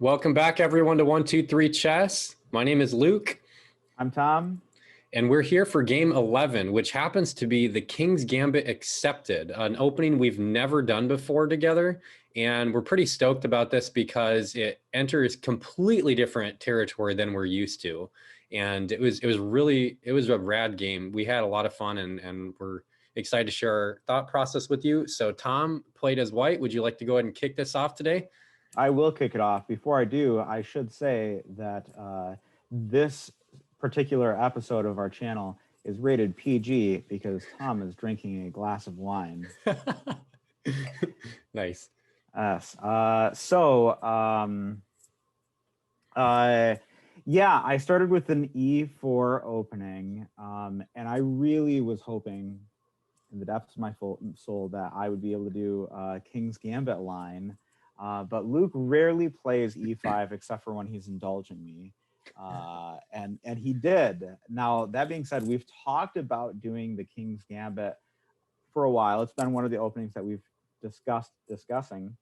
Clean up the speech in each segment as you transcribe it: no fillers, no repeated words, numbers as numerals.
Welcome back, everyone, to 123 Chess. My name is Luke. I'm Tom. And we're here for game 11, which happens to be the King's Gambit Accepted, an opening we've never done before together. And we're pretty stoked about this because it enters completely different territory than we're used to. And it was a rad game. We had a lot of fun and we're excited to share our thought process with you. So Tom played as white. Would you like to go ahead and kick this off today? I will kick it off. Before I do, I should say that this particular episode of our channel is rated PG because Tom is drinking a glass of wine. Nice. Yes. Yeah, I started with an E4 opening, and I really was hoping in the depths of my soul that I would be able to do King's Gambit line. But Luke rarely plays E5 except for when he's indulging me. And he did. Now, that being said, we've talked about doing the King's Gambit for a while. It's been one of the openings that we've discussing.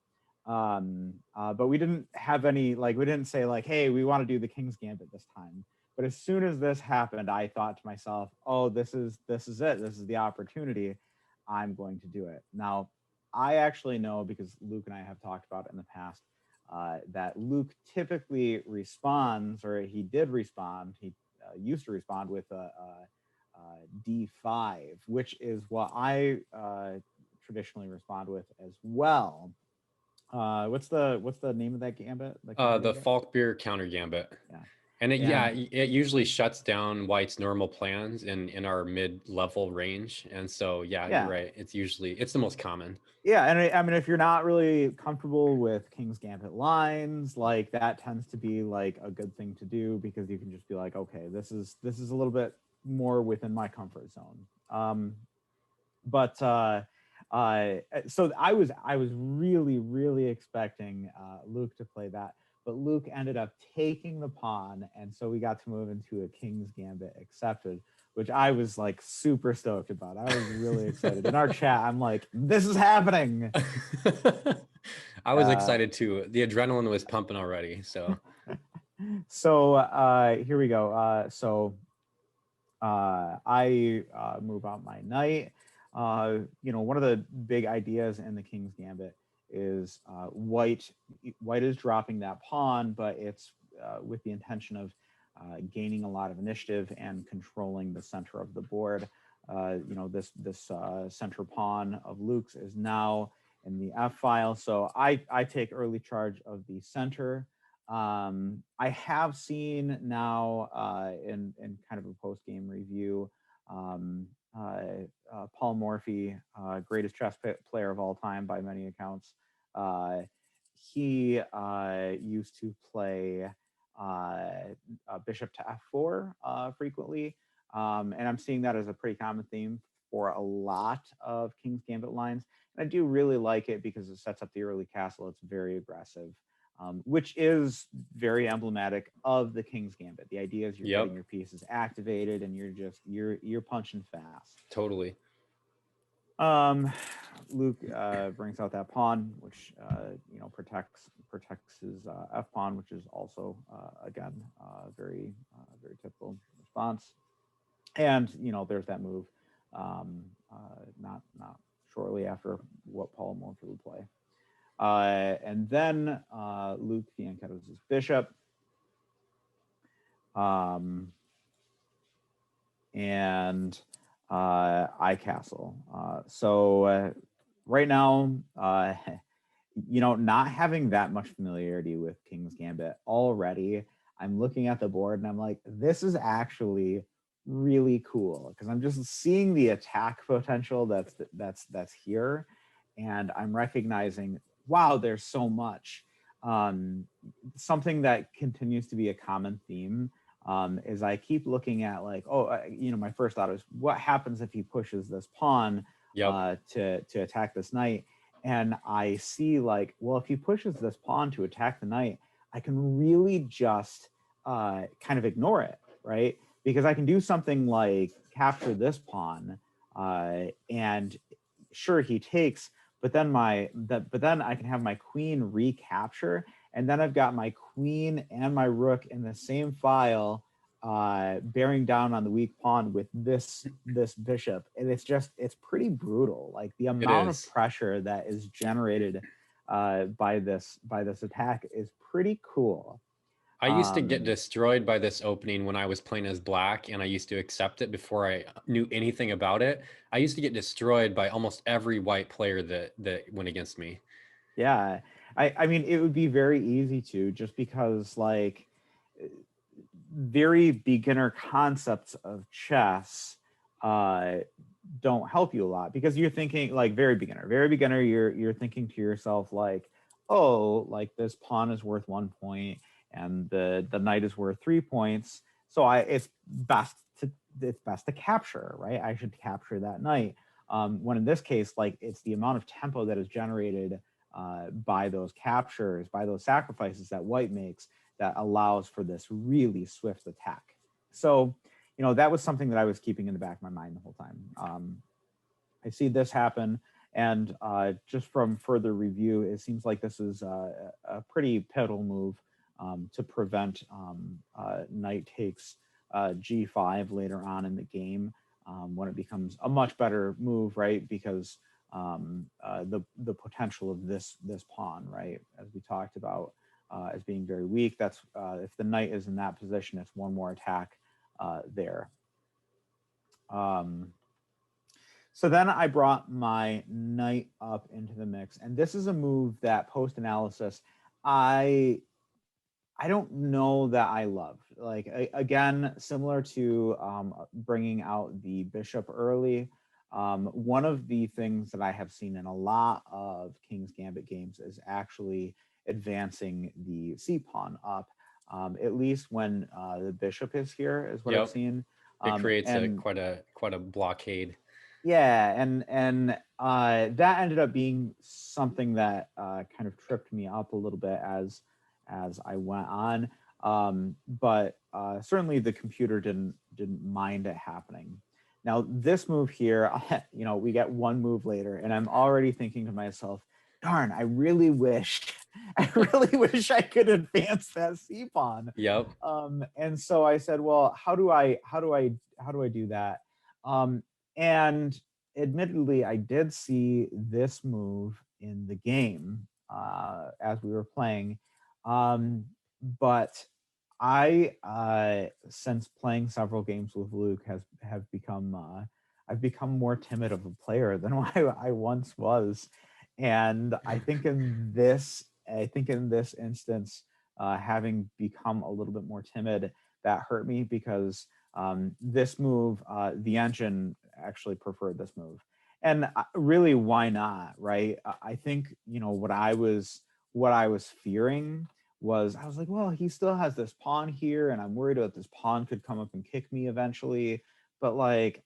But we didn't have any, we didn't say hey, we want to do the King's Gambit this time. But as soon as this happened, I thought to myself, oh, this is it. This is the opportunity. I'm going to do it. Now, I actually know, because Luke and I have talked about it in the past, that Luke typically responds, or he did respond. He used to respond with a D5, which is what I traditionally respond with as well. What's the name of that gambit? The Falkbeer counter gambit. Yeah. And it usually shuts down white's normal plans in our mid-level range. And so, you're right. It's the most common. Yeah, and I mean, if you're not really comfortable with King's Gambit lines, that tends to be a good thing to do, because you can just be like, okay, this is a little bit more within my comfort zone. So I was really expecting Luke to play that. But Luke ended up taking the pawn, and so we got to move into a King's Gambit Accepted, which I was super stoked about. I was really excited. In our chat, I'm like, this is happening. I was excited too. The adrenaline was pumping already. So here we go. I move out my knight. One of the big ideas in the King's Gambit is white is dropping that pawn, but it's with the intention of gaining a lot of initiative and controlling the center of the board. This center pawn of Luke's is now in the F file, so I take early charge of the center. I have seen now in kind of a post-game review, Paul Morphy, greatest chess player of all time by many accounts. He used to play bishop to f4 frequently, and I'm seeing that as a pretty common theme for a lot of King's Gambit lines. And I do really like it because it sets up the early castle. It's very aggressive. Which is very emblematic of the King's Gambit. The idea is you're getting your pieces activated, and you're punching fast. Totally. Luke brings out that pawn, which protects his F pawn, which is also again very typical response. And there's that move, not shortly after what Paul Morphy would play. And then Luke fianchettos his bishop. And I castle. So right now, not having that much familiarity with King's Gambit already, I'm looking at the board and I'm like, this is actually really cool, because I'm just seeing the attack potential that's here, and I'm recognizing, wow, there's so much. Something that continues to be a common theme is I keep looking at my first thought is, what happens if he pushes this pawn to attack this knight? And I see well, if he pushes this pawn to attack the knight, I can really just kind of ignore it, right? Because I can do something like capture this pawn, and sure, he takes, but then I can have my queen recapture, and then I've got my queen and my rook in the same file, bearing down on the weak pawn with this bishop, and it's pretty brutal. Like the It amount of is. pressure that is generated by this attack is pretty cool. I used to get Um, destroyed by this opening when I was playing as black, and I used to accept it before I knew anything about it. I used to get destroyed by almost every white player that went against me. yeah, I mean it would be very easy to, just because like very beginner concepts of chess uh, don't help you a lot, because you're thinking like very beginner, you're thinking to yourself like, oh, like this pawn is worth 1 point and the knight is worth 3 points, so it's best to capture, right? I should capture that knight. When in this case, like it's the amount of tempo that is generated by those captures, by those sacrifices that white makes, that allows for this really swift attack. So, that was something that I was keeping in the back of my mind the whole time. I see this happen, and just from further review, it seems like this is a pretty pivotal move to prevent knight takes g5 later on in the game, when it becomes a much better move, right? Because the potential of this pawn, right, as we talked about, as being very weak. That's if the knight is in that position, it's one more attack there. Um, so then I brought my knight up into the mix, and this is a move that post analysis I don't know that I love. Like again, similar to bringing out the bishop early. One of the things that I have seen in a lot of King's Gambit games is actually advancing the c pawn up, at least when the bishop is here, is what I've Yep. seen. It creates a And quite a blockade. yeah, and that ended up being something that kind of tripped me up a little bit as I went on. But certainly the computer didn't mind it happening. Now this move here, we get one move later, and I'm already thinking to myself, "Darn, I really wish, I really wish I could advance that c pawn." Yep. And so I said, "Well, how do I do that?" Um, and admittedly, I did see this move in the game as we were playing, but I, since playing several games with Luke, have become I've become more timid of a player than I once was, and I think in this instance, having become a little bit more timid, that hurt me, because this move, the engine actually preferred this move, and really, why not, right? I think what I was fearing was, I was like, well, he still has this pawn here, and I'm worried about this pawn could come up and kick me eventually. But like,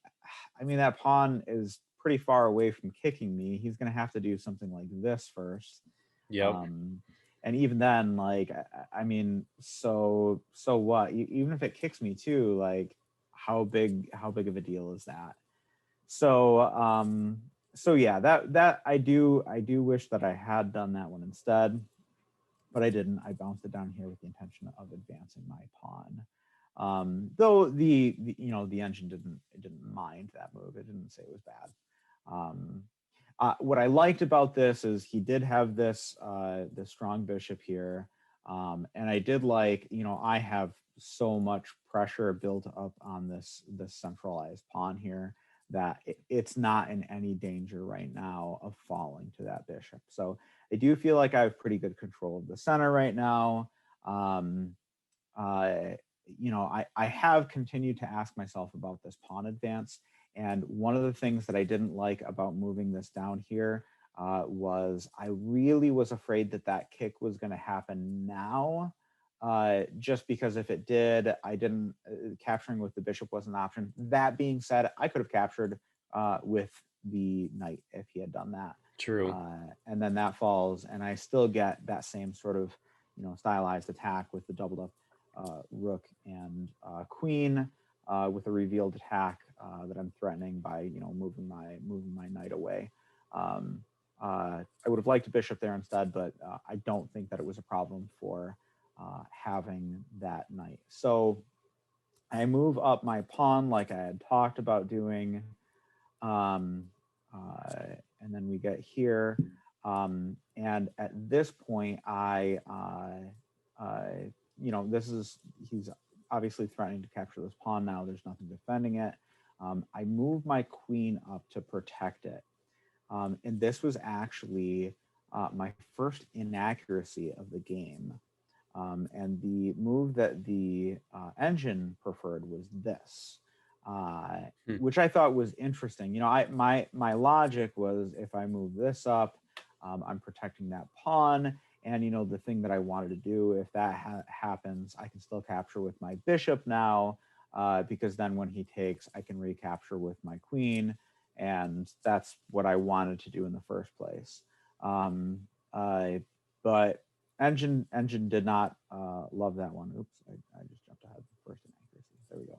I mean, that pawn is pretty far away from kicking me. He's going to have to do something like this first. Yep. Um, and even then, like, I mean, so what? Even if it kicks me too, like, how big of a deal is that? So so yeah, that I do wish that I had done that one instead, but I didn't. I bounced it down here with the intention of advancing my pawn. Though the engine didn't mind that move. It didn't say it was bad. Um, what I liked about this is he did have this strong bishop here, and I did like, I have so much pressure built up on this centralized pawn here, that it's not in any danger right now of falling to that bishop. So I do feel like I have pretty good control of the center right now. Um, uh, I have continued to ask myself about this pawn advance. And one of the things that I didn't like about moving this down here was I really was afraid that that kick was going to happen now. Just because if it did, I didn't, capturing with the bishop was an option. That being said, I could have captured with the knight if he had done that. True. And then that falls, and I still get that same sort of, stylized attack with the doubled up rook and queen, with a revealed attack that I'm threatening by moving my knight away. Um, I would have liked a bishop there instead, but I don't think that it was a problem for having that knight. So I move up my pawn like I had talked about doing. And then we get here. And at this point, he's obviously threatening to capture this pawn now. There's nothing defending it. I move my queen up to protect it. And this was actually my first inaccuracy of the game. And the move that the engine preferred was this, which I thought was interesting. My logic was, if I move this up, I'm protecting that pawn. And, the thing that I wanted to do, if that happens, I can still capture with my bishop now, because then when he takes, I can recapture with my queen. And that's what I wanted to do in the first place. But engine did not love that one. Oops, I just jumped ahead. First inaccuracy. There we go.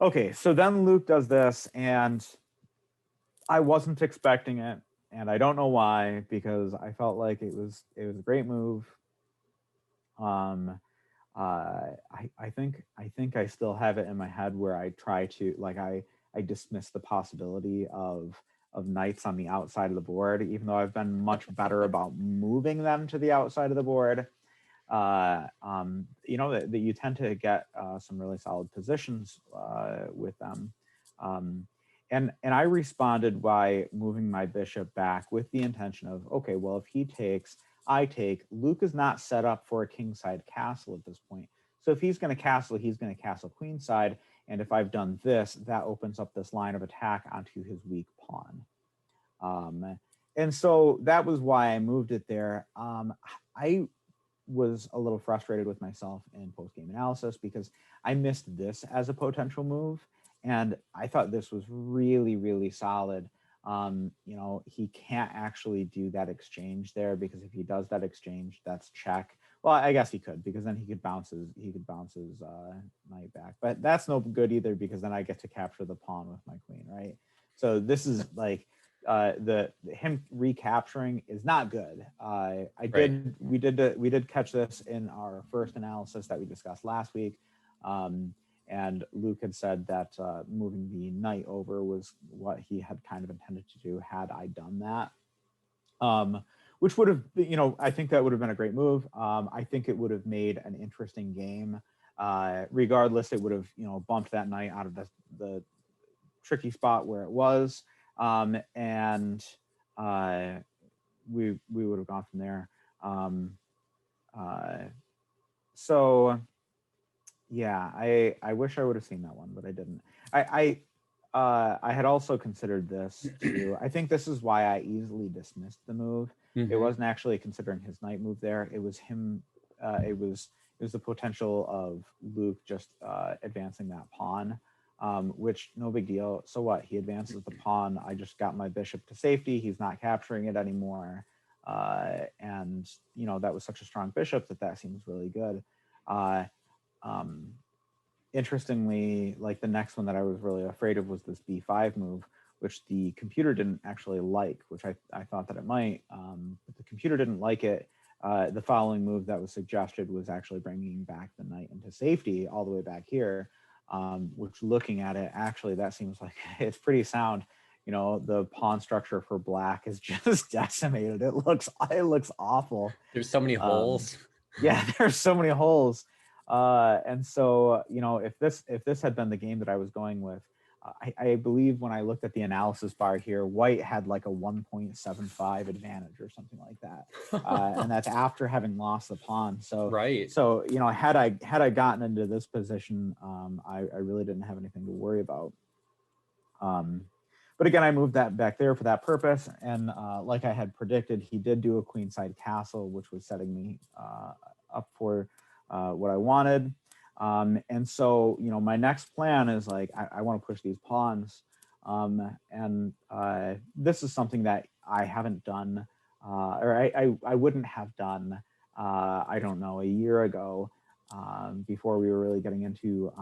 Okay, so then Luke does this, and I wasn't expecting it, and I don't know why, because I felt like it was a great move. I think I still have it in my head where I try to, like, I dismiss the possibility of knights on the outside of the board, even though I've been much better about moving them to the outside of the board. That you tend to get some really solid positions with them. And I responded by moving my bishop back with the intention of, okay, well, if he takes, I take. Luke is not set up for a kingside castle at this point. So if he's going to castle, he's going to castle queenside. And if I've done this, that opens up this line of attack onto his weak pawn. And so that was why I moved it there. I was a little frustrated with myself in post-game analysis because I missed this as a potential move. And I thought this was really, really solid. He can't actually do that exchange there, because if he does that exchange, that's check. Well, I guess he could, because then he could bounce his knight back. But that's no good either, because then I get to capture the pawn with my queen, right? So this is like him recapturing is not good. We did catch this in our first analysis that we discussed last week. And Luke had said that moving the knight over was what he had kind of intended to do had I done that. Which would have, I think that would have been a great move. I think it would have made an interesting game. Regardless, it would have, bumped that knight out of the tricky spot where it was. And we would have gone from there. So yeah, I wish I would have seen that one, but I didn't. I had also considered this too. I think this is why I easily dismissed the move. Mm-hmm. It wasn't actually considering his knight move there. It was him. It was the potential of Luke just advancing that pawn, which no big deal. So what? He advances the pawn. I just got my bishop to safety. He's not capturing it anymore. And that was such a strong bishop that seems really good. Interestingly, like the next one that I was really afraid of was this b5 move, which the computer didn't actually like, which I thought that it might, but the computer didn't like it. The following move that was suggested was actually bringing back the knight into safety all the way back here, which, looking at it, actually that seems like it's pretty sound. The pawn structure for black is just decimated. It looks awful. There's so many holes. Yeah, there's so many holes. And so, if this had been the game that I was going with, I believe when I looked at the analysis bar here, white had like a 1.75 advantage or something like that. And that's after having lost the pawn. So, right. So, had I gotten into this position, I really didn't have anything to worry about. But again, I moved that back there for that purpose. And like I had predicted, he did do a queenside castle, which was setting me up for what I wanted. And so, my next plan is like, I want to push these pawns. And this is something that I haven't done, or I wouldn't have done, I don't know, a year ago, before we were really getting into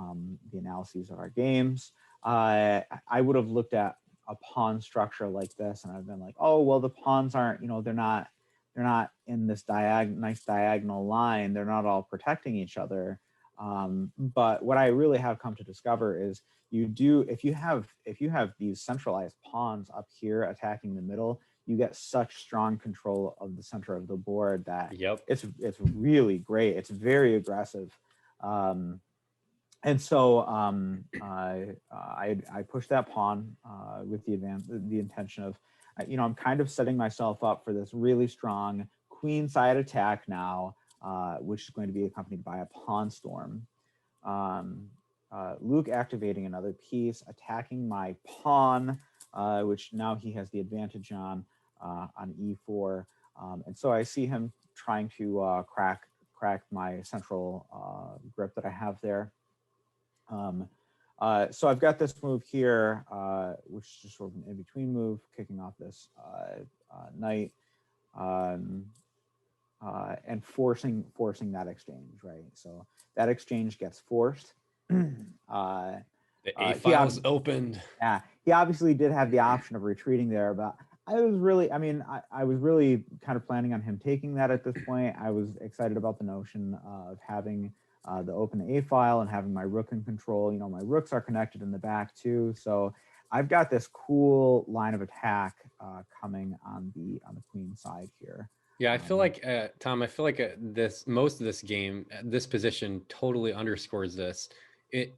the analyses of our games. I would have looked at a pawn structure like this, and I've been like, oh well, the pawns aren't, they're not in this nice diagonal line. They're not all protecting each other. But what I really have come to discover is if you have these centralized pawns up here attacking the middle, you get such strong control of the center of the board that Yep. it's really great. It's very aggressive. And so I pushed that pawn with the intention of, I'm kind of setting myself up for this really strong queen side attack now, which is going to be accompanied by a pawn storm. Luke activating another piece, attacking my pawn, which now he has the advantage on e4. And so I see him trying to crack my central grip that I have there. So I've got this move here, which is just sort of an in-between move, kicking off this knight, and forcing that exchange, right? So that exchange gets forced. The A file's opened. Yeah, he obviously did have the option of retreating there, but I was really kind of planning on him taking that at this point. I was excited about the notion of having the open A file and having my rook in control. My rooks are connected in the back too, so I've got this cool line of attack coming on the queen side here. Yeah, I feel like Tom. I feel like most of this game, this position totally underscores this.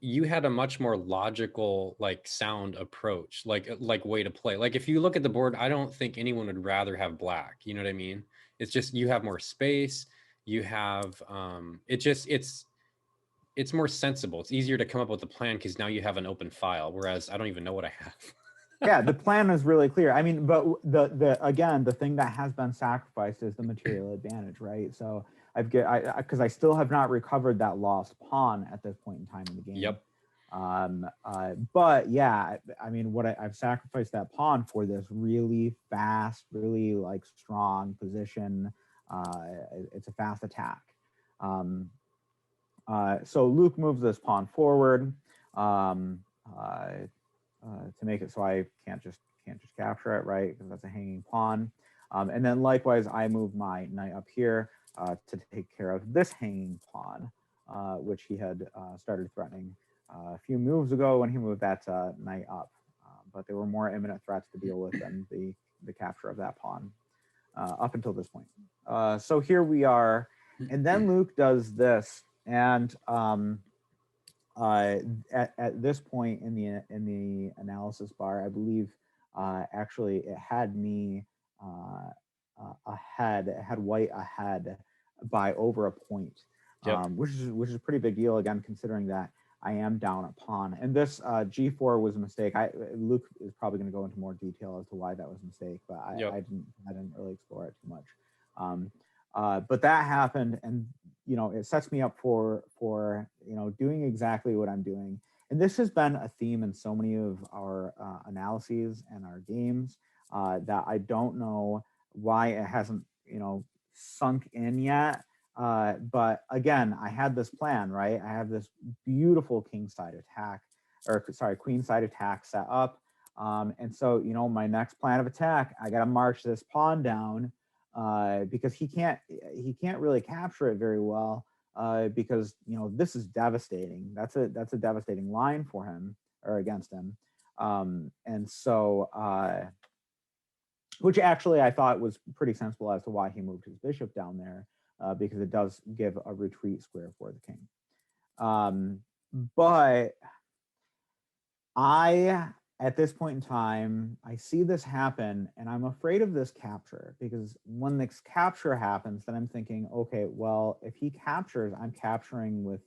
You had a much more logical, like, sound approach, like way to play. Like, if you look at the board, I don't think anyone would rather have black. You know what I mean? It's just you have more space. You have it's more sensible. It's easier to come up with a plan because now you have an open file. Whereas I don't even know what I have. Yeah, the plan is really clear. I mean, but the thing that has been sacrificed is the material advantage, right? So because I still have not recovered that lost pawn at this point in time in the game. Yep. But yeah, I mean, I've sacrificed that pawn for this really fast, really like strong position. It's a fast attack. So Luke moves this pawn forward to make it so I can't just capture it, right? Because that's a hanging pawn. And then likewise, I move my knight up here to take care of this hanging pawn, which he had started threatening a few moves ago when he moved that knight up. But there were more imminent threats to deal with than the capture of that pawn up until this point. So here we are. And then Luke does this. And at this point in the analysis bar, I believe actually it had me ahead. It had white ahead by over a point, Yep. which is a pretty big deal, again, considering that I am down a pawn. And this G4 was a mistake. Luke is probably going to go into more detail as to why that was a mistake, but I didn't really explore it too much. But that happened, and it sets me up for doing exactly what I'm doing. And this has been a theme in so many of our analyses and our games that I don't know why it hasn't sunk in yet. But again, I had this plan, right? I have this beautiful king side attack, queen side attack set up. And so, my next plan of attack, I got to march this pawn down because he can't really capture it very well because, this is devastating. That's a devastating line for him or against him. And so, which actually I thought was pretty sensible as to why he moved his bishop down there. Because it does give a retreat square for the king. But at this point in time, I see this happen, and I'm afraid of this capture, because when this capture happens, then I'm thinking, okay, well, if he captures, I'm capturing with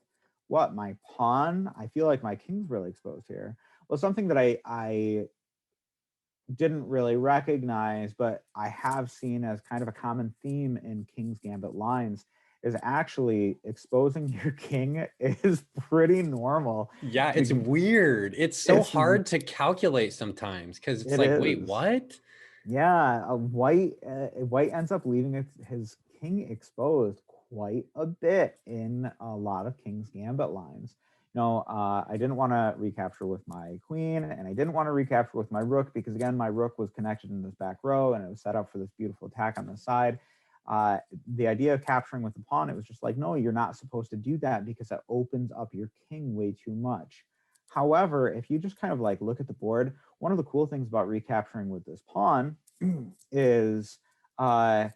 what? My pawn? I feel like my king's really exposed here. Well, something that I didn't really recognize, but I have seen as kind of a common theme in King's Gambit lines is actually exposing your king is pretty normal. Yeah, it's weird. It's so hard to calculate sometimes because it's like, wait, what? Yeah, white ends up leaving his king exposed quite a bit in a lot of King's Gambit lines. I didn't want to recapture with my queen, and I didn't want to recapture with my rook because, again, my rook was connected in this back row and it was set up for this beautiful attack on the side. The idea of capturing with the pawn, it was just like, no, you're not supposed to do that because that opens up your king way too much. However, if you just kind of like look at the board, one of the cool things about recapturing with this pawn is I've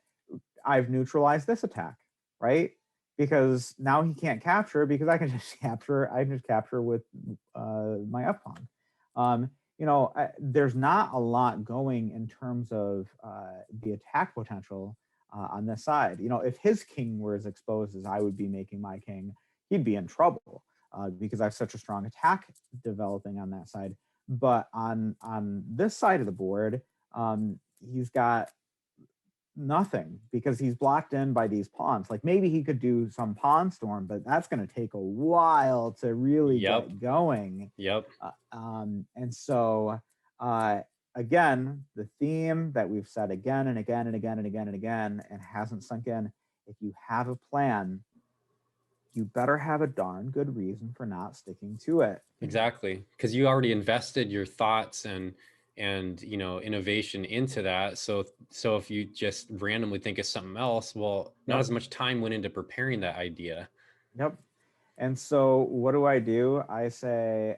neutralized this attack, right? Because now he can't capture because I can just capture. I can just capture with my F pawn. There's not a lot going in terms of the attack potential on this side. If his king were as exposed as I would be making my king, he'd be in trouble because I have such a strong attack developing on that side. But on this side of the board, he's got nothing because he's blocked in by these pawns. Like maybe he could do some pawn storm, but that's going to take a while to really get going. Yep. And so again, the theme that we've said again and again and again and again and again and hasn't sunk in, if you have a plan, you better have a darn good reason for not sticking to it. Exactly, because you already invested your thoughts and innovation into that. So if you just randomly think of something else, well, not as much time went into preparing that idea. Yep. And so what do? I say,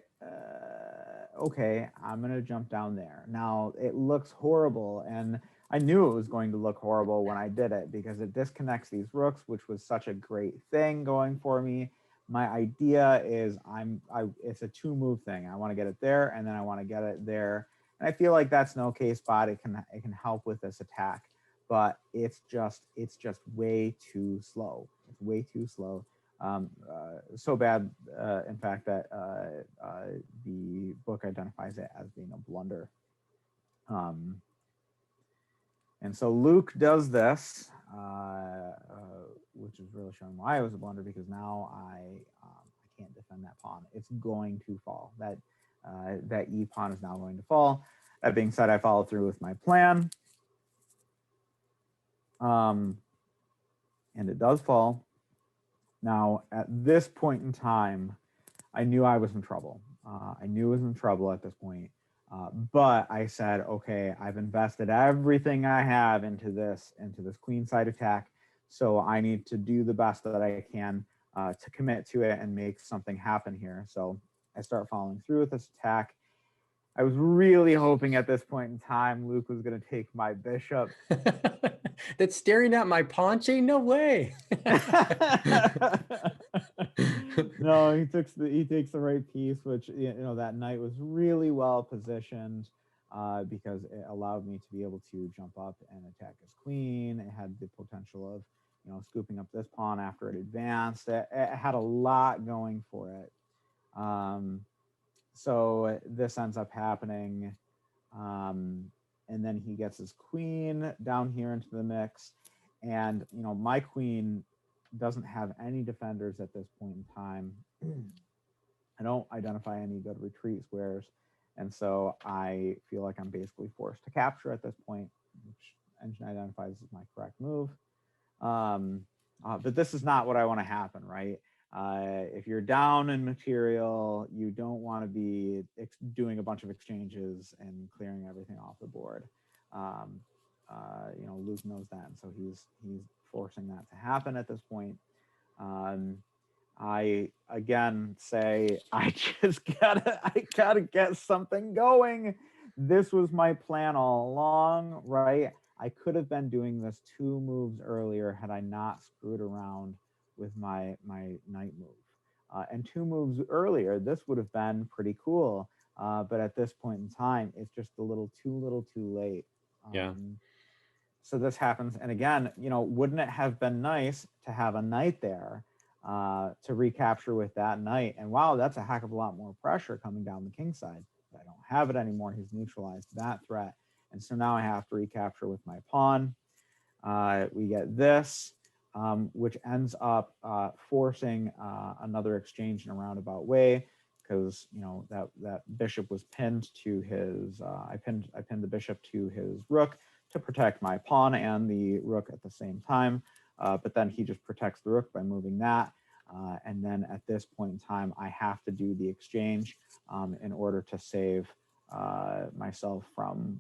okay, I'm going to jump down there. Now it looks horrible. And I knew it was going to look horrible when I did it because it disconnects these rooks, which was such a great thing going for me. My idea is it's a 2-move thing. I want to get it there and then I want to get it there. And I feel like that's an okay spot. It can help with this attack, but it's just way too slow. It's way too slow. So bad, in fact, that the book identifies it as being a blunder. And so Luke does this, which is really showing why it was a blunder, because now I can't defend that pawn. It's going to fall. That E pawn is now going to fall. That being said, I followed through with my plan. And it does fall. Now, at this point in time, I knew I was in trouble. I knew I was in trouble at this point. But I said, okay, I've invested everything I have into this queenside attack. So I need to do the best that I can to commit to it and make something happen here. So I start following through with this attack. I was really hoping at this point in time, Luke was going to take my bishop. That's staring at my pawn chain? No way. No, he takes the right piece, which that knight was really well positioned because it allowed me to be able to jump up and attack his queen. It had the potential of scooping up this pawn after it advanced. It had a lot going for it. So this ends up happening. And then he gets his queen down here into the mix. And, my queen doesn't have any defenders at this point in time. I don't identify any good retreat squares. And so I feel like I'm basically forced to capture at this point, which engine identifies as my correct move. But this is not what I want to happen, right? If you're down in material, you don't want to be doing a bunch of exchanges and clearing everything off the board. Luke knows that, and so he's forcing that to happen at this point. I again say I gotta get something going. This was my plan all along, right? I could have been doing this 2 moves earlier had I not screwed around with my knight move. And 2 moves earlier, this would have been pretty cool. But at this point in time, it's just a little too late. Yeah. So this happens. And again, wouldn't it have been nice to have a knight there to recapture with that knight? And wow, that's a heck of a lot more pressure coming down the king side. But I don't have it anymore. He's neutralized that threat. And so now I have to recapture with my pawn. We get this, which ends up forcing another exchange in a roundabout way, because that bishop was pinned to his. I pinned the bishop to his rook to protect my pawn and the rook at the same time. But then he just protects the rook by moving that. And then at this point in time, I have to do the exchange in order to save myself from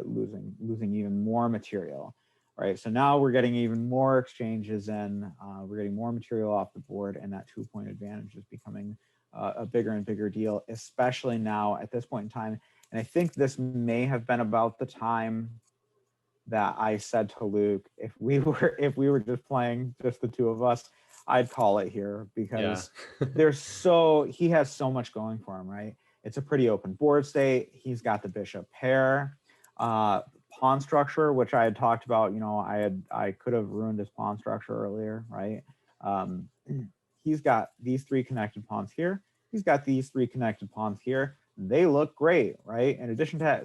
losing even more material. Right, so now we're getting even more exchanges in, we're getting more material off the board, and that 2-point advantage is becoming a bigger and bigger deal, especially now at this point in time. And I think this may have been about the time that I said to Luke, if we were just playing just the two of us, I'd call it here, because he has so much going for him, right? It's a pretty open board state. He's got the bishop pair, pawn structure, which I had talked about. I could have ruined his pawn structure earlier, right? He's got these 3 connected pawns here. He's got these 3 connected pawns here. They look great, right? In addition to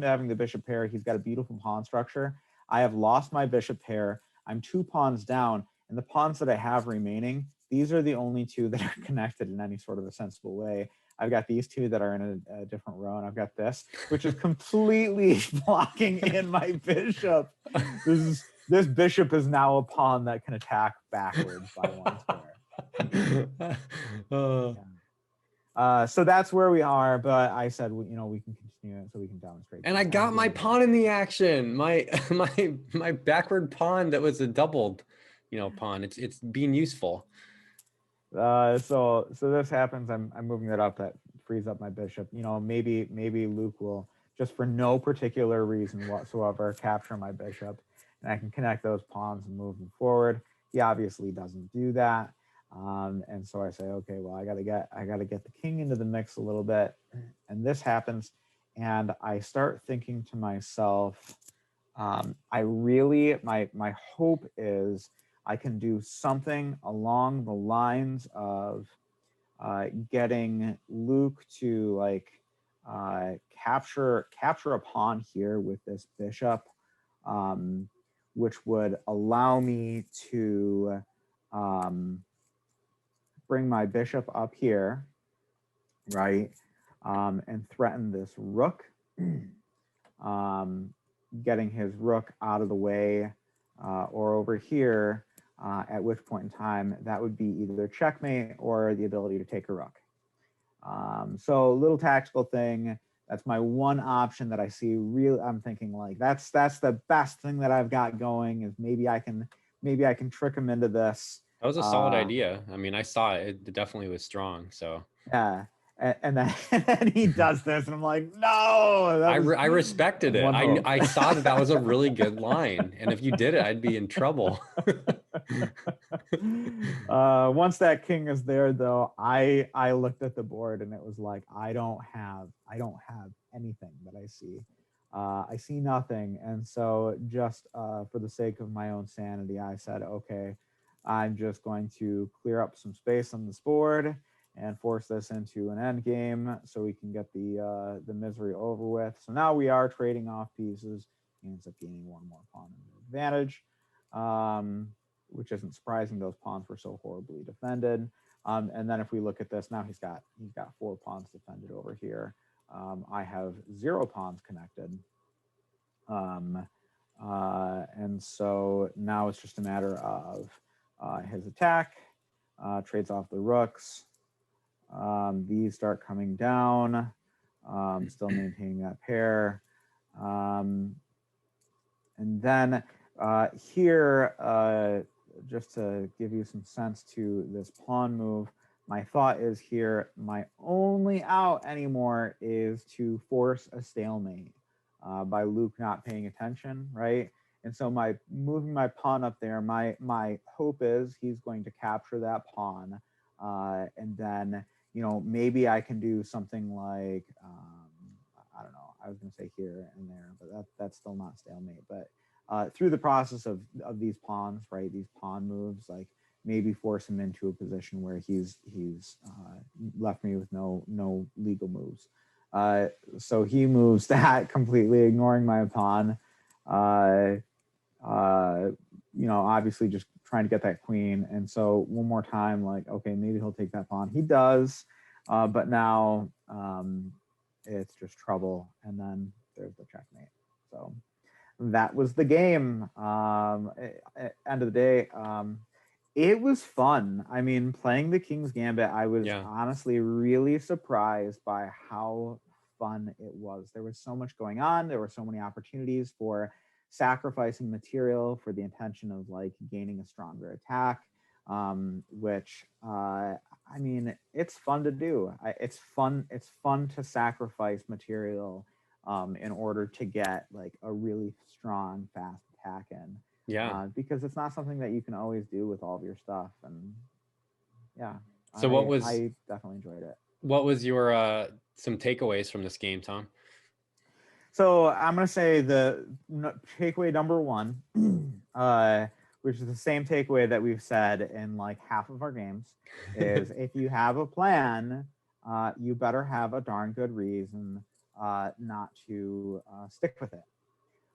having the bishop pair, he's got a beautiful pawn structure. I have lost my bishop pair. I'm 2 pawns down, and the pawns that I have remaining, these are the only 2 that are connected in any sort of a sensible way. I've got these 2 that are in a different row, and I've got this, which is completely blocking in my bishop. This bishop is now a pawn that can attack backwards by 1 square. So that's where we are, but I said, we can continue it so we can demonstrate. And I got my pawn in the action. My backward pawn that was a doubled, pawn. It's being useful. So this happens. I'm moving that up. That frees up my bishop. Maybe Luke will, just for no particular reason whatsoever, capture my bishop, and I can connect those pawns and move them forward. He obviously doesn't do that. And so I say, okay, well, I gotta get the king into the mix a little bit, and this happens, and I start thinking to myself, my hope is I can do something along the lines of getting Luke to capture a pawn here with this bishop, which would allow me to bring my bishop up here, right, and threaten this rook, getting his rook out of the way, or over here, at which point in time that would be either checkmate or the ability to take a rook. So a little tactical thing. That's my one option that I see. I'm thinking like that's the best thing that I've got going, is maybe I can trick him into this. That was a solid idea. I mean, I saw it. It definitely was strong. So yeah, and then he does this, and I'm like, no. I respected it. I saw that was a really good line, and if you did it, I'd be in trouble. Once that king is there, though, I looked at the board, and it was like, I don't have anything that I see. I see nothing, and so just for the sake of my own sanity, I said, okay, I'm just going to clear up some space on this board and force this into an end game so we can get the misery over with. So now we are trading off pieces. He ends up gaining 1 more pawn advantage, which isn't surprising. Those pawns were so horribly defended. And then if we look at this, now he's got 4 pawns defended over here. I have 0 pawns connected. And so now it's just a matter of his attack, trades off the rooks. These start coming down, still maintaining that pair. And then here, just to give you some sense to this pawn move, my thought is here, my only out anymore is to force a stalemate by Luke not paying attention, right? And so moving my pawn up there, my hope is he's going to capture that pawn, and then maybe I can do something like I don't know. I was going to say here and there, but that's still not stalemate. But through the process of these pawns, right, these pawn moves, like maybe force him into a position where he's left me with no legal moves. So he moves that, completely ignoring my pawn. Obviously just trying to get that queen. And so one more time, like, okay, maybe he'll take that pawn. He does, but now it's just trouble. And then there's the checkmate. So that was the game. End of the day, It was fun. I mean, playing the King's Gambit, I was Yeah. honestly really surprised by how fun it was. There was so much going on. There were so many opportunities for sacrificing material for the intention of like gaining a stronger attack, which I mean, it's fun to do. It's fun. It's fun to sacrifice material in order to get like a really strong, fast attack in. Yeah. Because it's not something that you can always do with all of your stuff. And yeah, So I definitely enjoyed it. what was your some takeaways from this game, Tom? So I'm gonna say the takeaway number one, which is the same takeaway that we've said in like half of our games, is if you have a plan, you better have a darn good reason not to stick with it.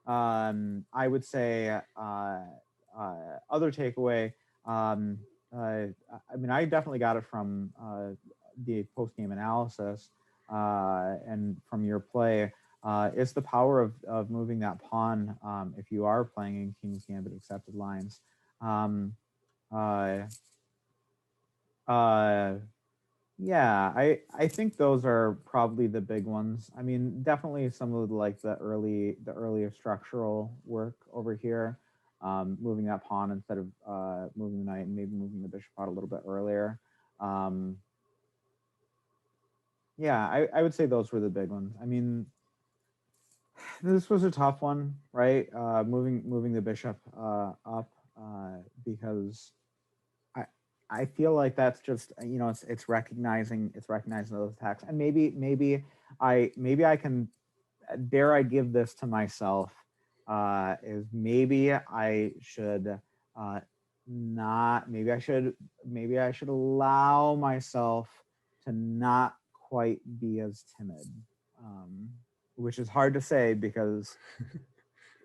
I would say other takeaway. I mean, I definitely got it from the post game analysis and from your play. Is the power of moving that pawn if you are playing in King's Gambit accepted lines. Uh, uh, yeah, I think those are probably the big ones. I mean, definitely some of like the earlier structural work over here, moving that pawn instead of moving the knight and maybe moving the bishop out a little bit earlier. Yeah, I would say those were the big ones. I mean, this was a tough one, right? Moving the bishop up because I feel like that's just it's recognizing those attacks, and maybe I can dare I give this to myself is maybe I should not maybe I should allow myself to not quite be as timid, which is hard to say because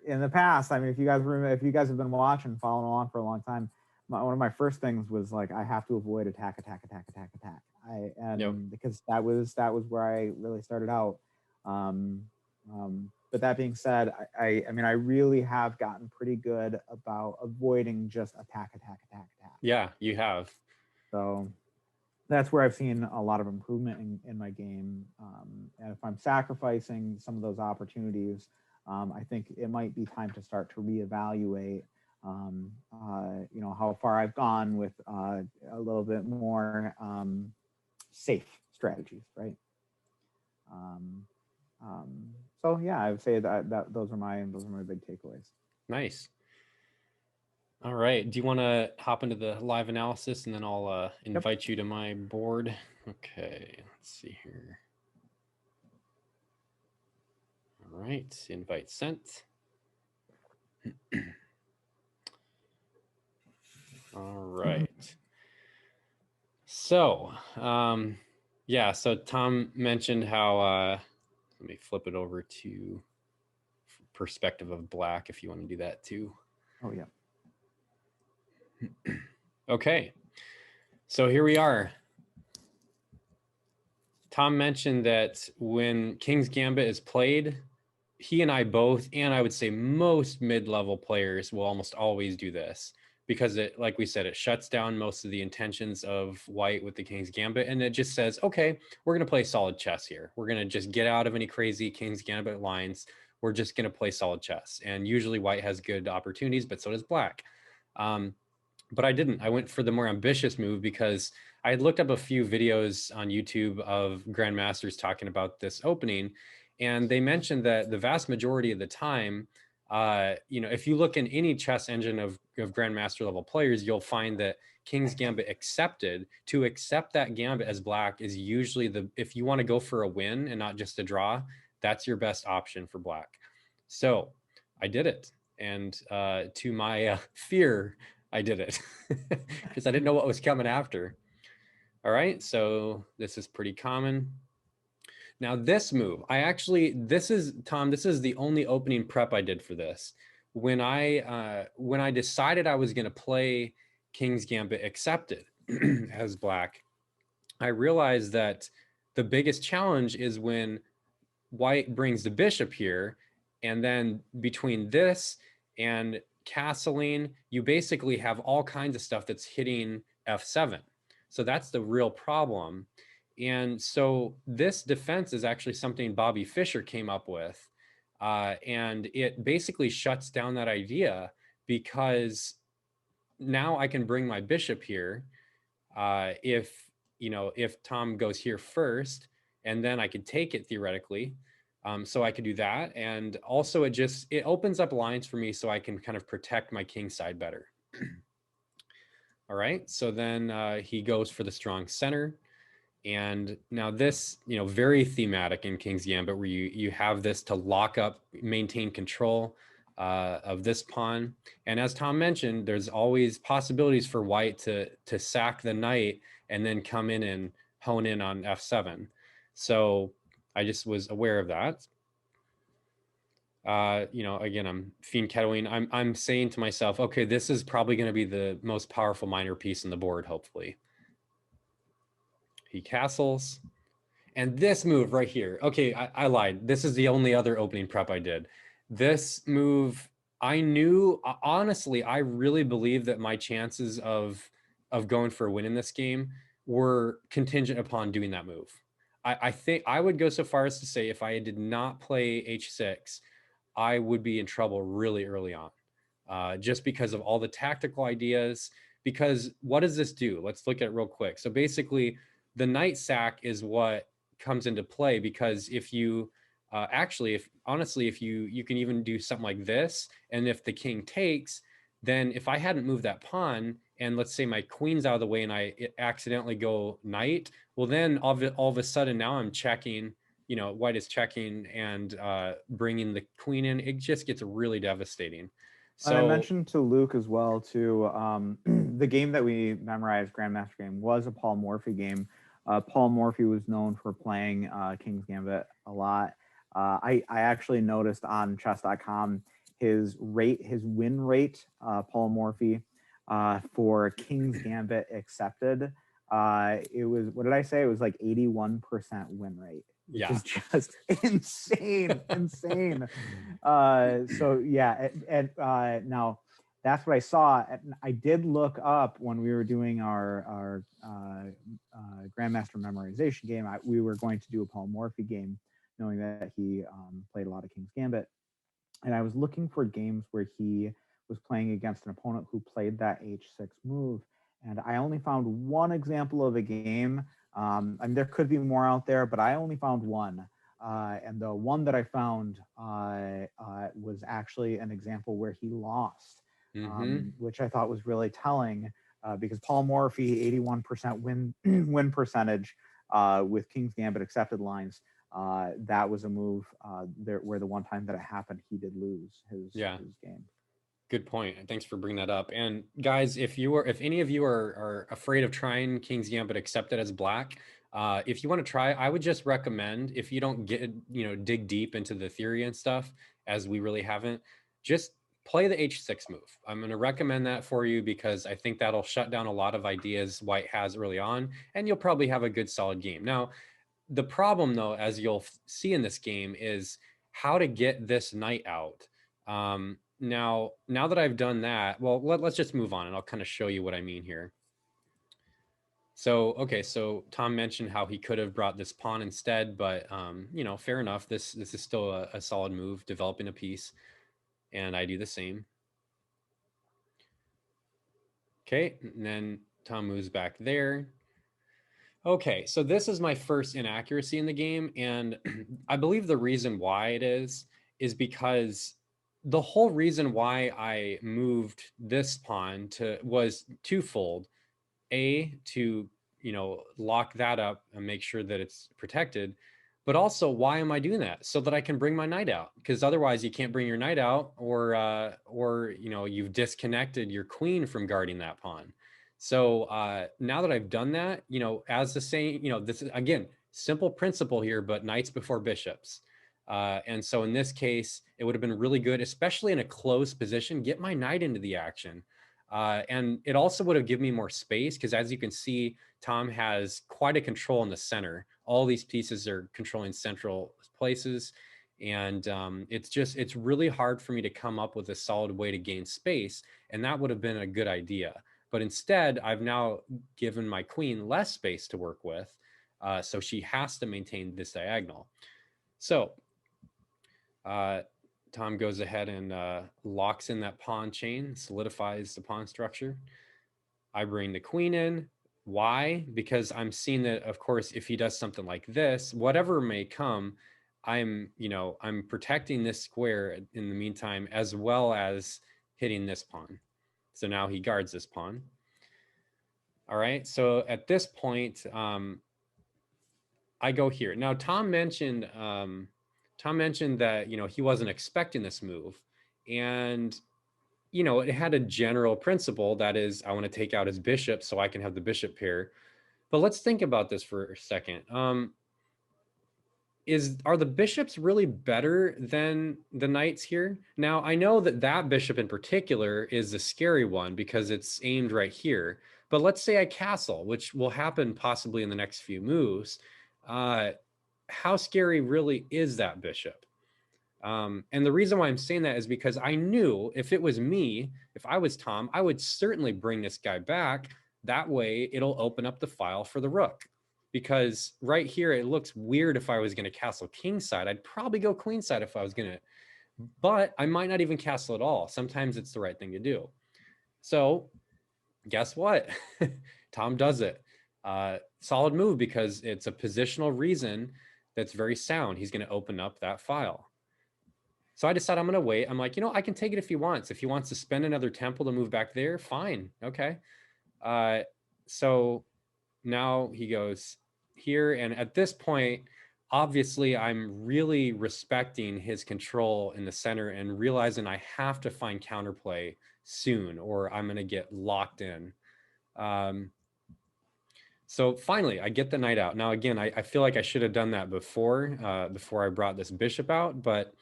in the past, I mean, if you guys have been watching, following along for a long time, one of my first things was like I have to avoid attack. Yep. Because that was where I really started out. But that being said, I mean I really have gotten pretty good about avoiding just attack. Yeah, you have. So that's where I've seen a lot of improvement in my game. And if I'm sacrificing some of those opportunities, I think it might be time to start to reevaluate, how far I've gone with a little bit more safe strategies, right? So yeah, I would say that those are my big takeaways. Nice. All right. Do you want to hop into the live analysis and then I'll invite you to my board? Okay. Let's see here. All right. Invite sent. All right. So, yeah. So Tom mentioned how. Let me flip it over to perspective of black if you want to do that too. Oh yeah. Okay. So here we are. Tom mentioned that when King's Gambit is played, he and I both, and I would say most mid-level players will almost always do this because it, like we said, it shuts down most of the intentions of white with the King's Gambit. And it just says, okay, we're going to play solid chess here. We're going to just get out of any crazy King's Gambit lines. We're just going to play solid chess. And usually white has good opportunities, but so does black. But I didn't. I went for the more ambitious move because I had looked up a few videos on YouTube of grandmasters talking about this opening, and they mentioned that the vast majority of the time, if you look in any chess engine of grandmaster level players, you'll find that King's Gambit accepted. To accept that gambit as black is usually if you want to go for a win and not just a draw, that's your best option for black. So I did it, and to my fear, I did it because I didn't know what was coming after. All right, so this is pretty common. Now this move, this is the only opening prep I did for this. When I decided I was going to play King's Gambit accepted as black, I realized that the biggest challenge is when white brings the bishop here, and then between this and castling, you basically have all kinds of stuff that's hitting f7. So that's the real problem. And so this defense is actually something Bobby Fischer came up with. And it basically shuts down that idea, because now I can bring my bishop here. If Tom goes here first, and then I could take it theoretically. So I could do that. And also it opens up lines for me so I can kind of protect my king side better. All right, so then he goes for the strong center. And now this, very thematic in King's Gambit, where you have this to lock up, maintain control of this pawn. And as Tom mentioned, there's always possibilities for white to sack the knight and then come in and hone in on f7. So I just was aware of that. Again, I'm fiend kettling. I'm saying to myself, okay, this is probably going to be the most powerful minor piece on the board, hopefully. He castles. And this move right here, okay, I lied. This is the only other opening prep I did. This move, I knew, honestly, I really believe that my chances of going for a win in this game were contingent upon doing that move. I think I would go so far as to say if I did not play h6, I would be in trouble really early on, just because of all the tactical ideas. Because what does this do? Let's look at it real quick. So basically, the knight sack is what comes into play, because if you if you can even do something like this, and if the king takes, then if I hadn't moved that pawn, and let's say my queen's out of the way and I accidentally go knight, well, then all of a sudden now I'm checking, white is checking and bringing the queen in. It just gets really devastating. So and I mentioned to Luke as well too, the game that we memorized, Grandmaster game, was a Paul Morphy game. Paul Morphy was known for playing King's Gambit a lot. I actually noticed on chess.com his win rate, Paul Morphy, for King's Gambit accepted. It was, what did I say? It was like 81% win rate, which is just insane, insane. So yeah, and now that's what I saw. I did look up when we were doing our Grandmaster memorization game. We were going to do a Paul Morphy game, knowing that he played a lot of King's Gambit. And I was looking for games where he was playing against an opponent who played that h6 move. And I only found one example of a game. And there could be more out there, but I only found one. And the one that I found was actually an example where he lost, which I thought was really telling, because Paul Morphy, 81% win percentage with King's Gambit accepted lines. That was a move there where the one time that it happened, he did lose his game. Good point. Thanks for bringing that up. And guys, if any of you are afraid of trying King's Gambit accepted as black, if you want to try, I would just recommend, if you don't dig deep into the theory and stuff, as we really haven't, just play the h6 move. I'm going to recommend that for you, because I think that'll shut down a lot of ideas white has early on, and you'll probably have a good solid game. Now, the problem though, as you'll see in this game, is how to get this knight out. Now that I've done that, well, let's just move on and I'll kind of show you what I mean here. So, okay, so Tom mentioned how he could have brought this pawn instead, but, fair enough. This is still a solid move, developing a piece, and I do the same. Okay, and then Tom moves back there. Okay, so this is my first inaccuracy in the game, and I believe the reason why it is because the whole reason why I moved this pawn was twofold. A, to lock that up and make sure that it's protected, but also, why am I doing that? So that I can bring my knight out, because otherwise you can't bring your knight out, or you've disconnected your queen from guarding that pawn. So now that I've done that, as the saying, this is, again, simple principle here, but knights before bishops. And so in this case, it would have been really good, especially in a close position, get my knight into the action. And it also would have given me more space, because as you can see, Tom has quite a control in the center. All these pieces are controlling central places. And it's really hard for me to come up with a solid way to gain space. And that would have been a good idea. But instead, I've now given my queen less space to work with. So she has to maintain this diagonal. So Tom goes ahead and locks in that pawn chain, solidifies the pawn structure. I bring the queen in. Why? Because I'm seeing that, of course, if he does something like this, whatever may come, I'm protecting this square in the meantime, as well as hitting this pawn. So now he guards this pawn. All right. So at this point, I go here. Now, Tom mentioned that, he wasn't expecting this move. And, it had a general principle, that is, I want to take out his bishop so I can have the bishop pair. But let's think about this for a second. Are the bishops really better than the knights here? Now, I know that bishop in particular is the scary one because it's aimed right here. But let's say I castle, which will happen possibly in the next few moves. How scary really is that bishop? And the reason why I'm saying that is because I knew if it was me, if I was Tom, I would certainly bring this guy back. That way it'll open up the file for the rook. Because right here, it looks weird if I was going to castle kingside. I'd probably go queenside if I was going to, but I might not even castle at all. Sometimes it's the right thing to do. So guess what? Tom does it. Solid move because it's a positional reason that's very sound. He's going to open up that file. So I decide I'm going to wait. I'm like, I can take it if he wants. If he wants to spend another temple to move back there, fine. Okay. So now he goes here. And at this point, obviously, I'm really respecting his control in the center and realizing I have to find counterplay soon or I'm going to get locked in. So finally, I get the knight out. Now, again, I feel like I should have done that before I brought this bishop out. But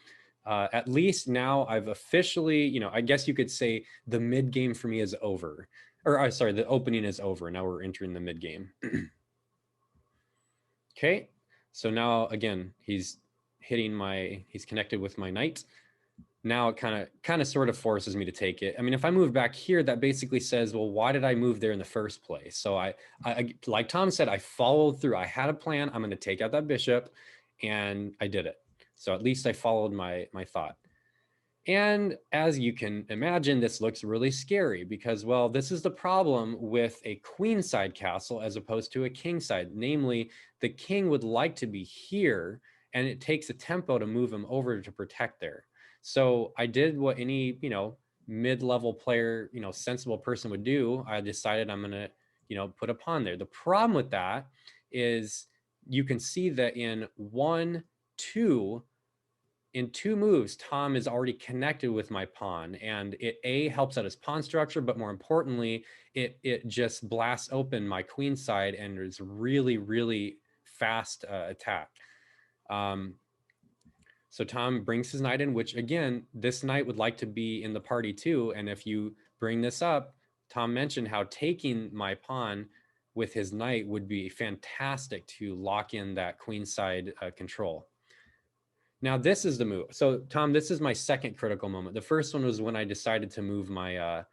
at least now I've officially, I guess you could say the mid game for me is over. Or sorry, the opening is over. Now we're entering the mid game. Okay, so now again, he's connected with my knight. Now it kind of sort of forces me to take it. I mean, if I move back here, that basically says, well, why did I move there in the first place? So I like Tom said, I followed through. I had a plan. I'm going to take out that bishop, and I did it. So at least I followed my thought. And as you can imagine, this looks really scary because, well, this is the problem with a queenside castle as opposed to a kingside. Namely, the king would like to be here, and it takes a tempo to move him over to protect there. So I did what any, mid-level player, sensible person would do. I decided I'm going to, put a pawn there. The problem with that is you can see that in 2 moves, Tom is already connected with my pawn, and it helps out his pawn structure, but more importantly, it just blasts open my queen side and is really, really fast attack. So Tom brings his knight in, which again, this knight would like to be in the party too. And if you bring this up, Tom mentioned how taking my pawn with his knight would be fantastic to lock in that queenside control. Now this is the move. So Tom, this is my second critical moment. The first one was when I decided to move my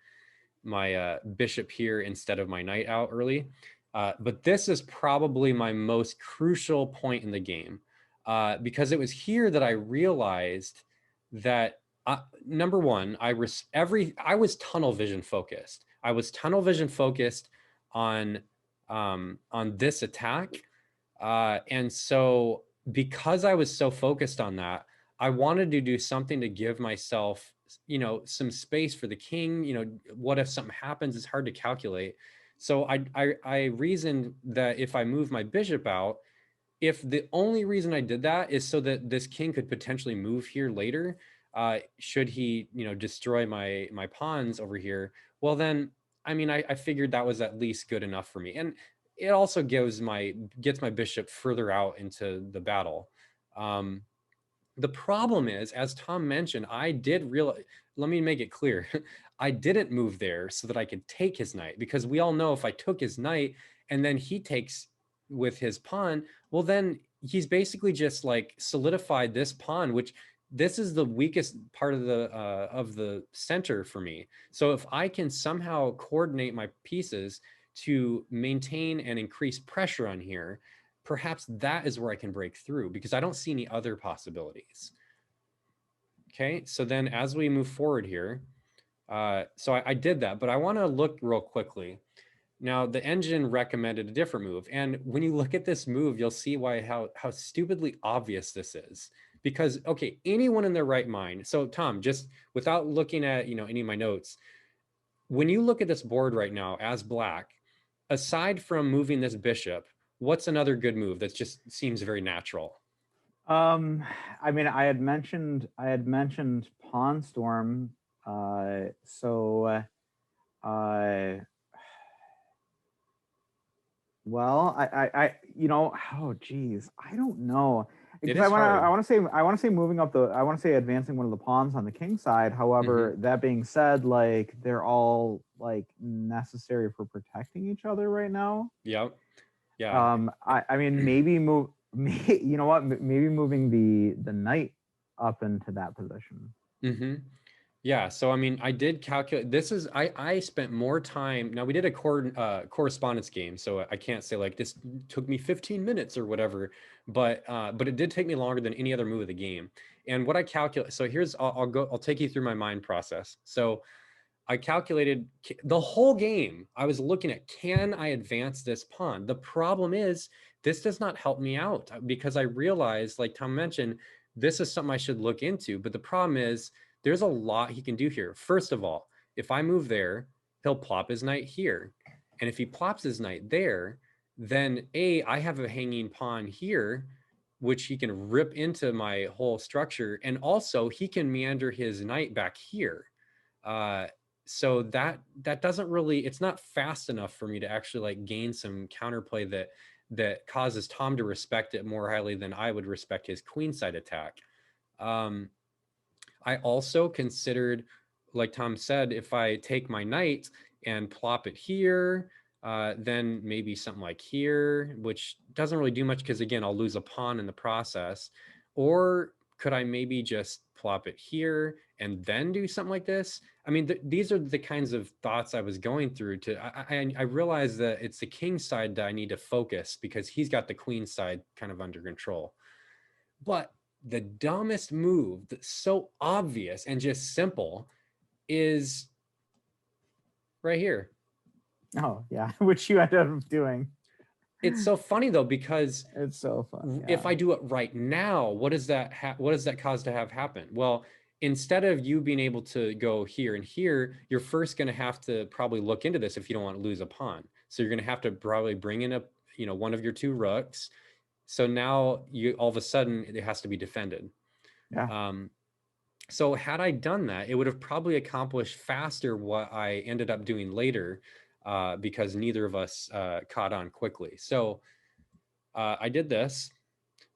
bishop here instead of my knight out early. But this is probably my most crucial point in the game because it was here that I realized that number one, I was tunnel vision focused. I was tunnel vision focused on this attack, and so because I was so focused on that, I wanted to do something to give myself, some space for the king. What if something happens? It's hard to calculate. So I reasoned that if I move my bishop out, if the only reason I did that is so that this king could potentially move here later, should he, destroy my pawns over here, well then, I mean, I figured that was at least good enough for me. And it also gets my bishop further out into the battle. The problem is, as Tom mentioned, I did realize, let me make it clear, I didn't move there so that I could take his knight, because we all know if I took his knight and then he takes with his pawn, well then, he's basically just like solidified this pawn, which this is the weakest part of the center for me. So if I can somehow coordinate my pieces to maintain and increase pressure on here, perhaps that is where I can break through, because I don't see any other possibilities. Okay, so then as we move forward here, so I did that, but I want to look real quickly. Now, the engine recommended a different move. And when you look at this move, you'll see why how stupidly obvious this is. Because, okay, anyone in their right mind. So, Tom, just without looking at, any of my notes, when you look at this board right now as black, aside from moving this bishop, what's another good move that just seems very natural? I mean, I had mentioned Pawn Storm. So well, oh geez, I don't know, It because is I hard. want to say moving up the, I want to say advancing one of the pawns on the king side. However, that being said, like they're all like necessary for protecting each other right now. Yep. Yeah. I mean, maybe move, you know what? Maybe moving the knight up into that position. Mm-hmm. Yeah, so I mean, I did calculate. This is I spent more time. Now we did a correspondence game, so I can't say like this took me 15 minutes or whatever, but it did take me longer than any other move of the game. And what I calculate, so here's I'll take you through my mind process. So I calculated the whole game. I was looking at, can I advance this pawn? The problem is this does not help me out, because I realized, like Tom mentioned, this is something I should look into. But the problem is there's a lot he can do here. First of all, if I move there, he'll plop his knight here. And if he plops his knight there, then I have a hanging pawn here, which he can rip into my whole structure. And also he can meander his knight back here. Uh, so that doesn't really, it's not fast enough for me to actually like gain some counterplay that causes Tom to respect it more highly than I would respect his queenside attack. um I also considered, like Tom said, if I take my knight and plop it here, then maybe something like here, which doesn't really do much because, again, I'll lose a pawn in the process. Or could I maybe just plop it here and then do something like this? I mean, these are the kinds of thoughts I was going through. I realized that it's the king side that I need to focus, because he's got the queen side kind of under control. But the dumbest move that's so obvious and just simple is right here. Oh yeah, which you ended up doing. It's so funny though, because It's so fun. Yeah. if I do it right now, what does that cause to have happen? Well, instead of you being able to go here and here, you're first going to have to probably look into this if you don't want to lose a pawn. So you're going to have to probably bring in one of your two rooks. So now you all of a sudden it has to be defended. Yeah. So had I done that, it would have probably accomplished faster what I ended up doing later, because neither of us caught on quickly. So I did this,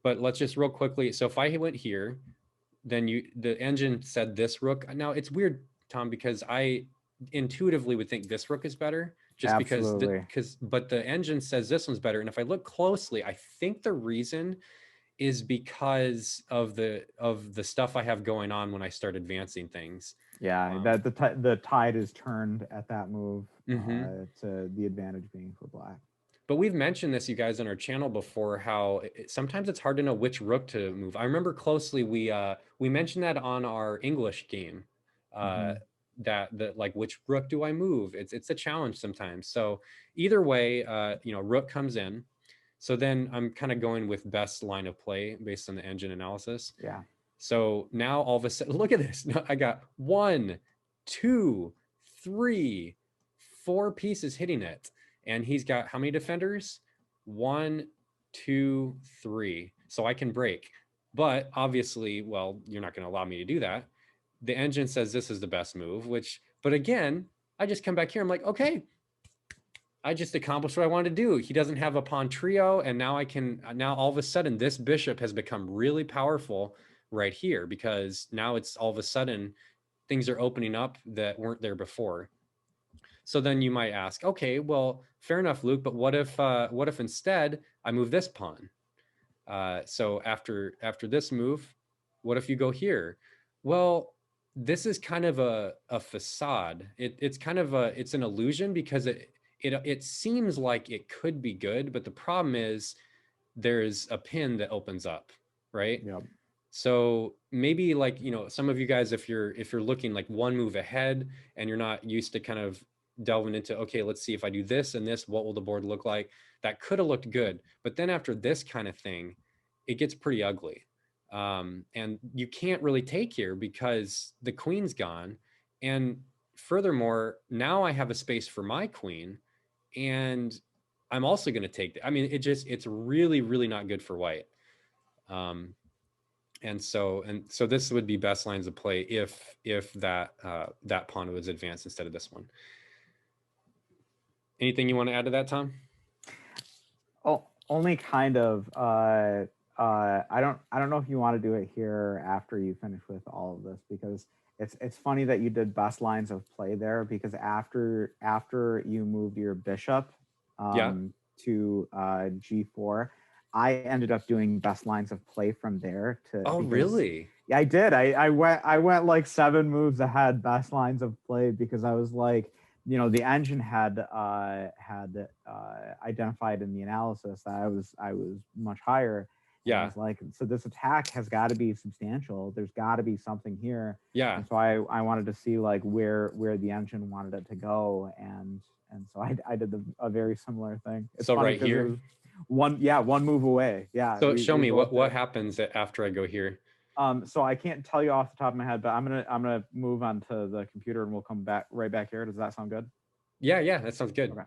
but let's just real quickly. So if I went here, then the engine said this rook. Now it's weird, Tom, because I intuitively would think this rook is better, just Absolutely. but the engine says this one's better. And if I look closely, I think the reason is because of the stuff I have going on when I start advancing things. Yeah, that the tide is turned at that move, Mm-hmm. to the advantage being for black. But we've mentioned this, you guys, on our channel before, how sometimes it's hard to know which rook to move. I remember closely we mentioned that on our English game, uh, that like, which rook do I move? It's a challenge sometimes. So either way, rook comes in. So then I'm kind of going with best line of play based on the engine analysis. Yeah. So now all of a sudden, look at this. I got 1, 2, 3, 4 pieces hitting it. And he's got how many defenders? 1, 2, 3. So I can break. But obviously, well, you're not going to allow me to do that. The engine says this is the best move, but again, I just come back here. I'm like, okay, I just accomplished what I wanted to do. He doesn't have a pawn trio. And now all of a sudden, this bishop has become really powerful right here, because now it's all of a sudden things are opening up that weren't there before. So then you might ask, okay, well, fair enough, Luke, but what if instead I move this pawn? So after this move, what if you go here? Well, this is kind of a facade. It's kind of it's an illusion because it seems like it could be good, but the problem is there's a pin that opens up, right? Yep. So maybe like, some of you guys, if you're looking like one move ahead and you're not used to kind of delving into, okay, let's see if I do this and this, what will the board look like? That could have looked good. But then after this kind of thing, it gets pretty ugly. And you can't really take here because the queen's gone. And furthermore, now I have a space for my queen, and I'm also going to take I mean, it's really, really not good for white. And so this would be best lines of play if that that pawn was advanced instead of this one. Anything you want to add to that, Tom? Oh, only kind of. I don't know if you want to do it here after you finish with all of this, because it's funny that you did best lines of play there, because after you moved your bishop to g4, I ended up doing best lines of play from there to. Oh, really? Yeah, I did. I went like 7 moves ahead, best lines of play, because I was like, the engine had identified in the analysis that I was much higher. Yeah. I was like, so this attack has got to be substantial. There's got to be something here. Yeah. And so I wanted to see like where the engine wanted it to go, and so I did a very similar thing. It's so right here, one move away. Yeah. So show me what happens after I go here. So I can't tell you off the top of my head, but I'm gonna move on to the computer and we'll come right back here. Does that sound good? Yeah, that sounds good. Okay.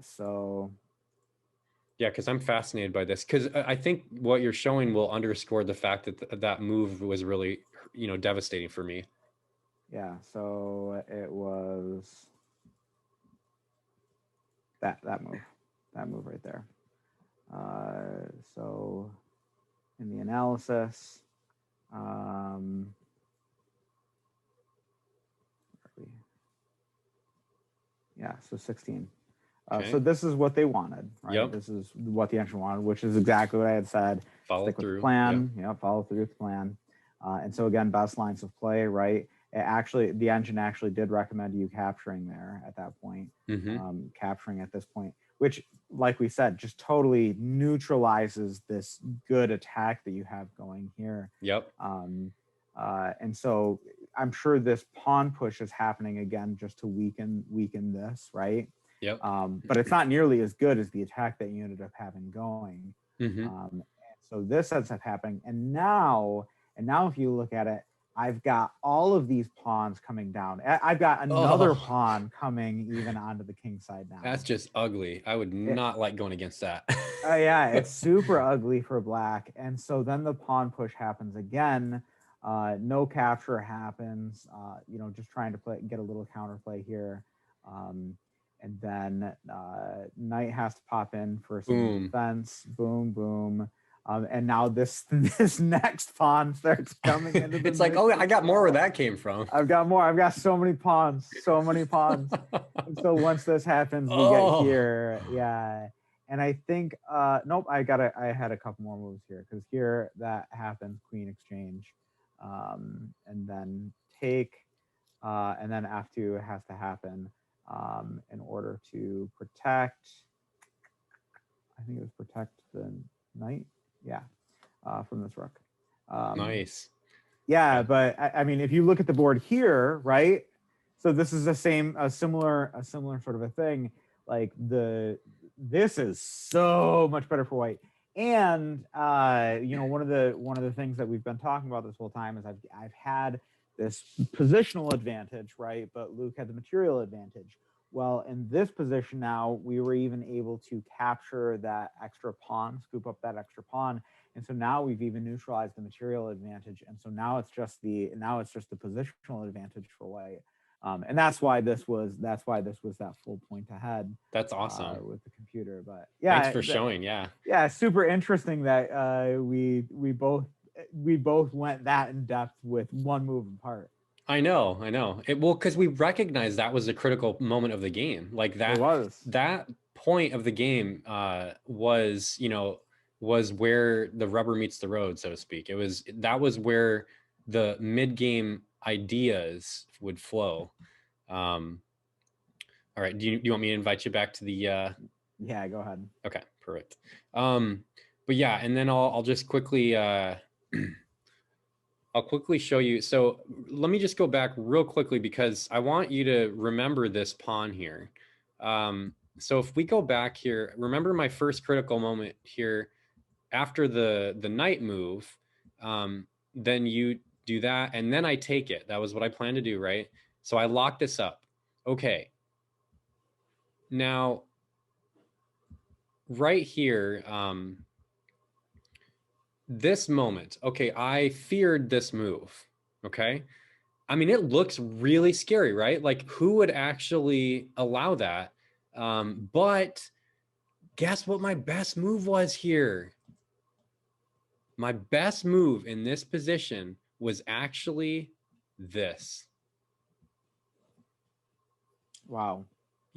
So. Yeah, because I'm fascinated by this, because I think what you're showing will underscore the fact that that move was really, devastating for me. Yeah. So it was that move right there. So in the analysis, so 16. Okay. So this is what they wanted, right? Yep. This is what the engine wanted, which is exactly what I had said. Follow through. With the plan. Yeah, follow through with the plan. And so again, best lines of play, right? The engine actually did recommend you capturing there at that point, capturing at this point, which, like we said, just totally neutralizes this good attack that you have going here. Yep. And so I'm sure this pawn push is happening again just to weaken this, right? Yep. But it's not nearly as good as the attack that you ended up having going. And so this ends up happening, and now if you look at it, I've got all of these pawns coming down. I've got another pawn coming even onto the king side now. That's just ugly. I would not like going against that. Yeah, it's super ugly for black. And so then the pawn push happens again. No capture happens. Just trying to get a little counterplay here. And then knight has to pop in for some defense. Boom, boom. And now this next pawn starts coming into the It's like, oh, I got more where that came from. I've got more. I've got so many pawns. And so once this happens, we get here. Yeah. And I think, nope, I had a couple more moves here, because here that happens, queen exchange. And then take, and then F2 has to happen in order to protect, I think it was protect the knight. Yeah, from this rook. Nice. Yeah, but I mean, if you look at the board here, right? So this is a similar sort of a thing. Like this is so much better for white. And one of the things that we've been talking about this whole time is I've had this positional advantage, right? But Luke had the material advantage. Well, in this position now, we were even able to capture that extra pawn, scoop up that extra pawn. And so now we've even neutralized the material advantage. And so now it's just the positional advantage for white. And that's why this was that full point ahead. That's awesome with the computer. But yeah, thanks for showing. Yeah, super interesting that we both went that in depth with one move apart. I know. Because we recognized that was a critical moment of the game. Like that point of the game was, was where the rubber meets the road, so to speak. That was where the mid-game ideas would flow. All right, do you want me to invite you back to the Yeah, go ahead. Okay, perfect. But yeah, and then I'll just quickly I'll quickly show you. So let me just go back real quickly because I want you to remember this pawn here. So if we go back here, remember my first critical moment here after the knight move, then you do that and then I take it. That was what I planned to do, right? So I lock this up. Okay. Now, right here, this moment, okay, I feared this move, okay? I mean, it looks really scary, right? Like, who would actually allow that? But guess what my best move was here? My best move in this position was actually this. Wow.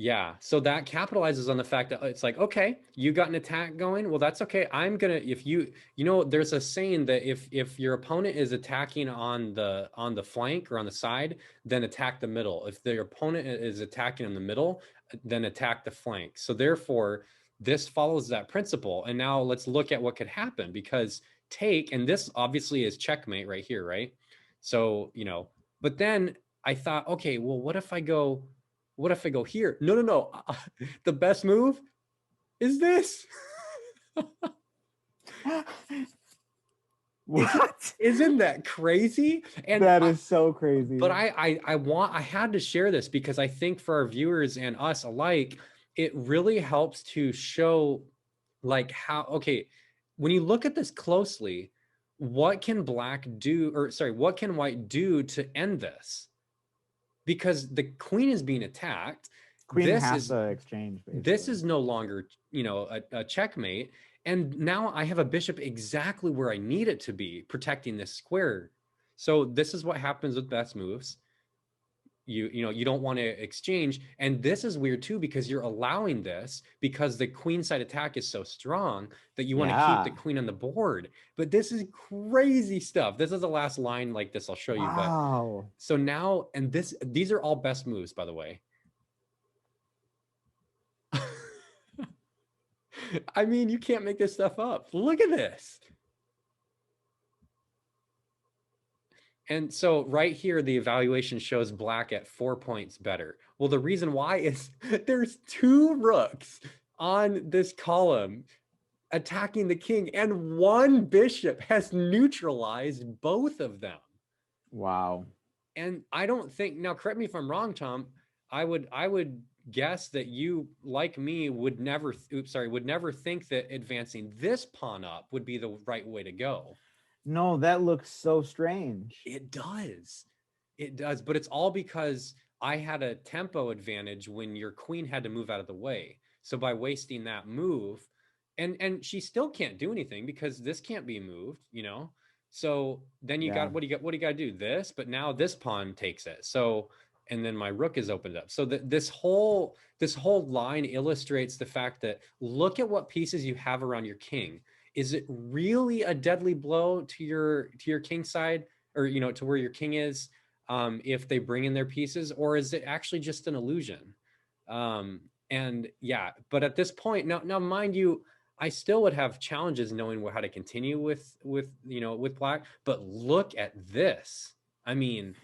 Yeah, so that capitalizes on the fact that it's like, okay, you got an attack going. Well, that's okay. I'm gonna if you there's a saying that if your opponent is attacking on the flank or on the side, then attack the middle. If their opponent is attacking in the middle, then attack the flank. So therefore, this follows that principle. And now let's look at what could happen because take, and this obviously is checkmate right here, right? So, but then I thought, okay, well, what if I go here? No, no, no. The best move is this. What? Isn't that crazy? And That is so crazy. But I had to share this because I think for our viewers and us alike, it really helps to show like how, okay, when you look at this closely, what can black do, or sorry, what can white do to end this? Because the queen is being attacked. Queen has to exchange, basically. This is no longer, a checkmate. And now I have a bishop exactly where I need it to be, protecting this square. So this is what happens with best moves. You don't want to exchange. And this is weird too, because you're allowing this because the queen side attack is so strong that you want to keep the queen on the board. But this is crazy stuff. This is the last line like this I'll show you. But so now, and these are all best moves, by the way. I mean, you can't make this stuff up. Look at this. And so right here, the evaluation shows black at 4 points better. Well, the reason why is there's 2 rooks on this column attacking the king, and 1 bishop has neutralized both of them. Wow. And I don't think, now correct me if I'm wrong, Tom, I would guess that you, like me, would never think that advancing this pawn up would be the right way to go. No, that looks so strange. It does. It does. But it's all because I had a tempo advantage when your queen had to move out of the way. So by wasting that move, and she still can't do anything because this can't be moved, So then you got what do you got to do? This, but now this pawn takes it. So and then my rook is opened up. So this whole line illustrates the fact that look at what pieces you have around your king. Is it really a deadly blow to your king side, or to where your king is, if they bring in their pieces, or is it actually just an illusion? And yeah, but at this point, now mind you, I still would have challenges knowing how to continue with black. But look at this. I mean,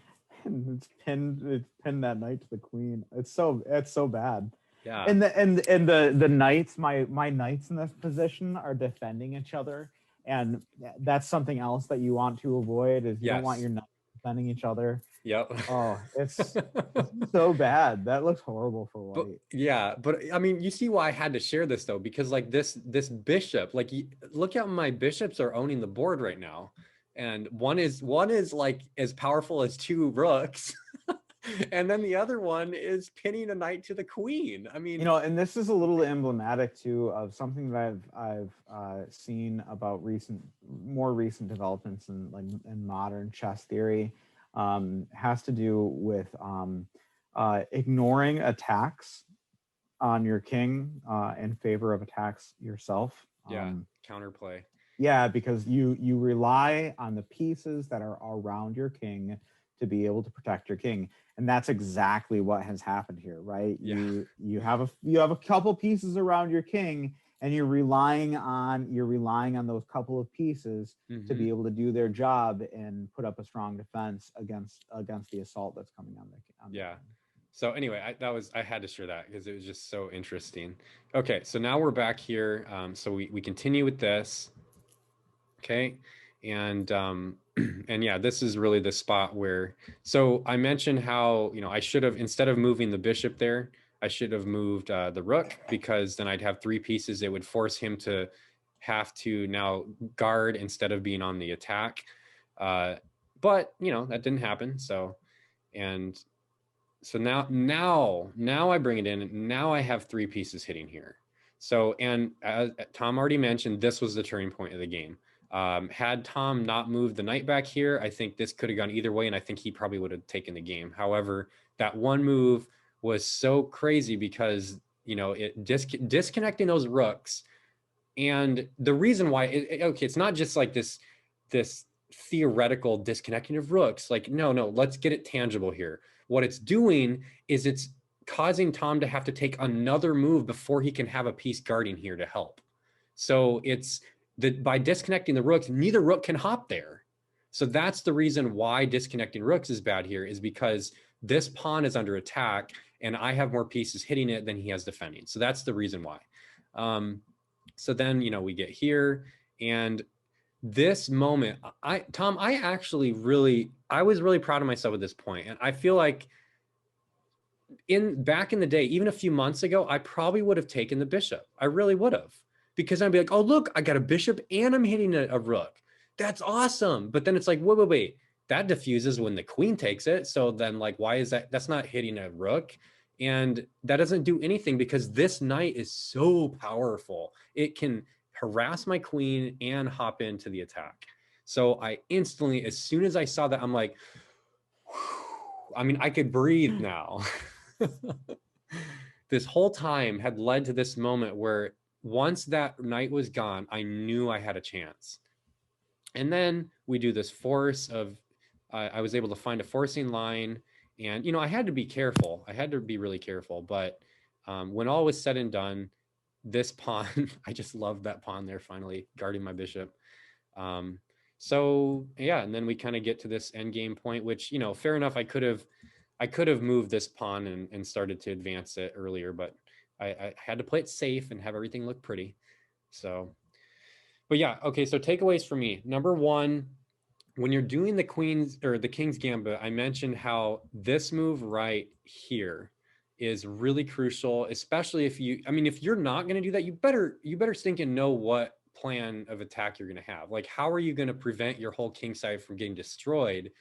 it's pinned that knight to the queen. It's so bad. Yeah. And the knights, my knights in this position are defending each other, and that's something else that you want to avoid is you don't want your knights defending each other. Yep. Oh, it's so bad. That looks horrible for white. But I mean, you see why I had to share this though, because like this bishop, like look at my bishops are owning the board right now, and one is like as powerful as 2 rooks. And then the other one is pinning a knight to the queen. I mean, and this is a little emblematic too of something that I've seen about more recent developments in modern chess theory. Has to do with ignoring attacks on your king in favor of attacks yourself. Yeah, counterplay. Yeah, because you rely on the pieces that are around your king to be able to protect your king, and that's exactly what has happened here, right? Yeah. You have a couple pieces around your king, and you're relying on those couple of pieces to be able to do their job and put up a strong defense against the assault that's coming on the Yeah. king. So anyway, I had to share that because it was just so interesting. Okay, so now we're back here. So we continue with this. Okay, and and yeah, this is really the spot where. So I mentioned how I should have, instead of moving the bishop there, I should have moved the rook, because then I'd have three pieces. It would force him to have to now guard instead of being on the attack. But that didn't happen. So and so now I bring it in. Now I have three pieces hitting here. So, and as Tom already mentioned, this was the turning point of the game. Had Tom not moved the knight back here, I think this could have gone either way, and I think he probably would have taken the game. However, that one move was so crazy because it disconnecting those rooks, and the reason why okay, it's not just like this theoretical disconnecting of rooks. Like, no, let's get it tangible here. What it's doing is it's causing Tom to have to take another move before he can have a piece guarding here to help. So it's that by disconnecting the rooks, neither rook can hop there. So that's the reason why disconnecting rooks is bad here, is because this pawn is under attack and I have more pieces hitting it than he has defending. So that's the reason why. So then, we get here, and this moment, Tom, I was really proud of myself at this point. And I feel like back in the day, even a few months ago, I probably would have taken the bishop. I really would have, because I'd be like, oh, look, I got a bishop and I'm hitting a rook. That's awesome. But then it's like, wait. That diffuses when the queen takes it. So then, like, why is that? That's not hitting a rook. And that doesn't do anything because this knight is so powerful. It can harass my queen and hop into the attack. So I instantly, as soon as I saw that, I'm like, I mean, I could breathe now. This whole time had led to this moment where once that knight was gone, I knew I had a chance. And then we do this force of, I was able to find a forcing line, and I had to be careful. I had to be really careful. But when all was said and done, this pawn, I just loved that pawn there, finally guarding my bishop. So yeah, and then we kind of get to this end game point, which fair enough. I could have moved this pawn and started to advance it earlier, but I had to play it safe and have everything look pretty. So, but yeah, okay. So takeaways for me: number one, when you're doing the queen's or the king's gambit, I mentioned how this move right here is really crucial, especially if you're not going to do that, you better stinking know what plan of attack you're going to have. Like, how are you going to prevent your whole king side from getting destroyed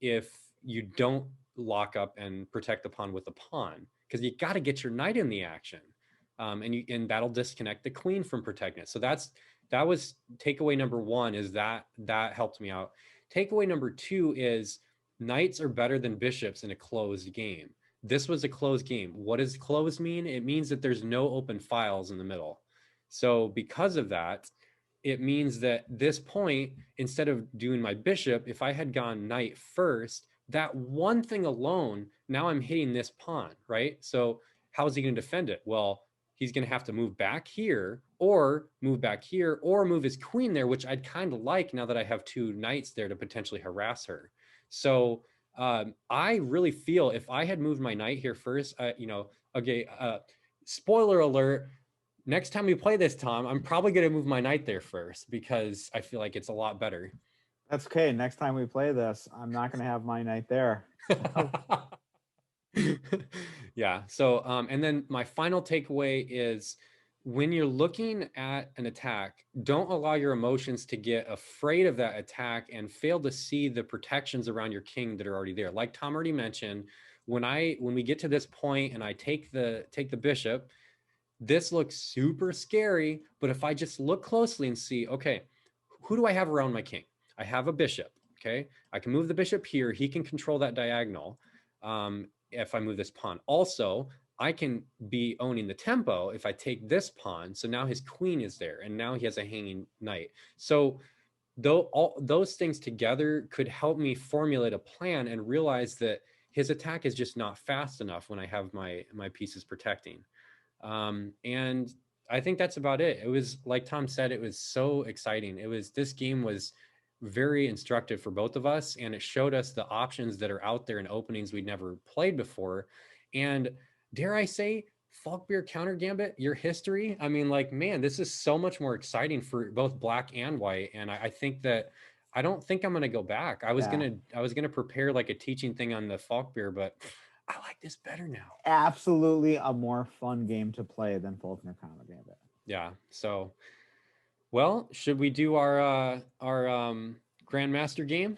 if you don't lock up and protect the pawn with a pawn? Because you got to get your knight in the action, and that'll disconnect the queen from protecting it. So that was takeaway number one, is that helped me out. Takeaway number two is knights are better than bishops in a closed game. This was a closed game. What does closed mean? It means that there's no open files in the middle. So because of that, it means that this point, instead of doing my bishop, if I had gone knight first, that one thing alone, now I'm hitting this pawn, right? So how is he going to defend it? Well, he's going to have to move back here or move back here or move his queen there, which I'd kind of like now that I have two knights there to potentially harass her. So I really feel if I had moved my knight here first, okay, spoiler alert, next time we play this, Tom, I'm probably going to move my knight there first because I feel like it's a lot better. That's okay. Next time we play this, I'm not going to have my knight there. Yeah. So, and then my final takeaway is when you're looking at an attack, don't allow your emotions to get afraid of that attack and fail to see the protections around your king that are already there. Like Tom already mentioned, when we get to this point and I take the bishop, this looks super scary. But if I just look closely and see, okay, who do I have around my king? I have a bishop. Okay. I can move the bishop here. He can control that diagonal. If I move this pawn. Also, I can be owning the tempo if I take this pawn. So now his queen is there, and now he has a hanging knight. So though all those things together could help me formulate a plan and realize that his attack is just not fast enough when I have my pieces protecting. And I think that's about it. It was, like Tom said, it was so exciting. This game was very instructive for both of us, and it showed us the options that are out there and openings we'd never played before. And dare I say, Falkbeer counter Gambit, your history. I mean, like, man, this is so much more exciting for both black and white. And I think that I don't think I'm gonna go back. I was gonna prepare like a teaching thing on the Falkbeer, but I like this better now. Absolutely a more fun game to play than Faulkner Counter Gambit. Yeah. So, well, should we do our Grandmaster game?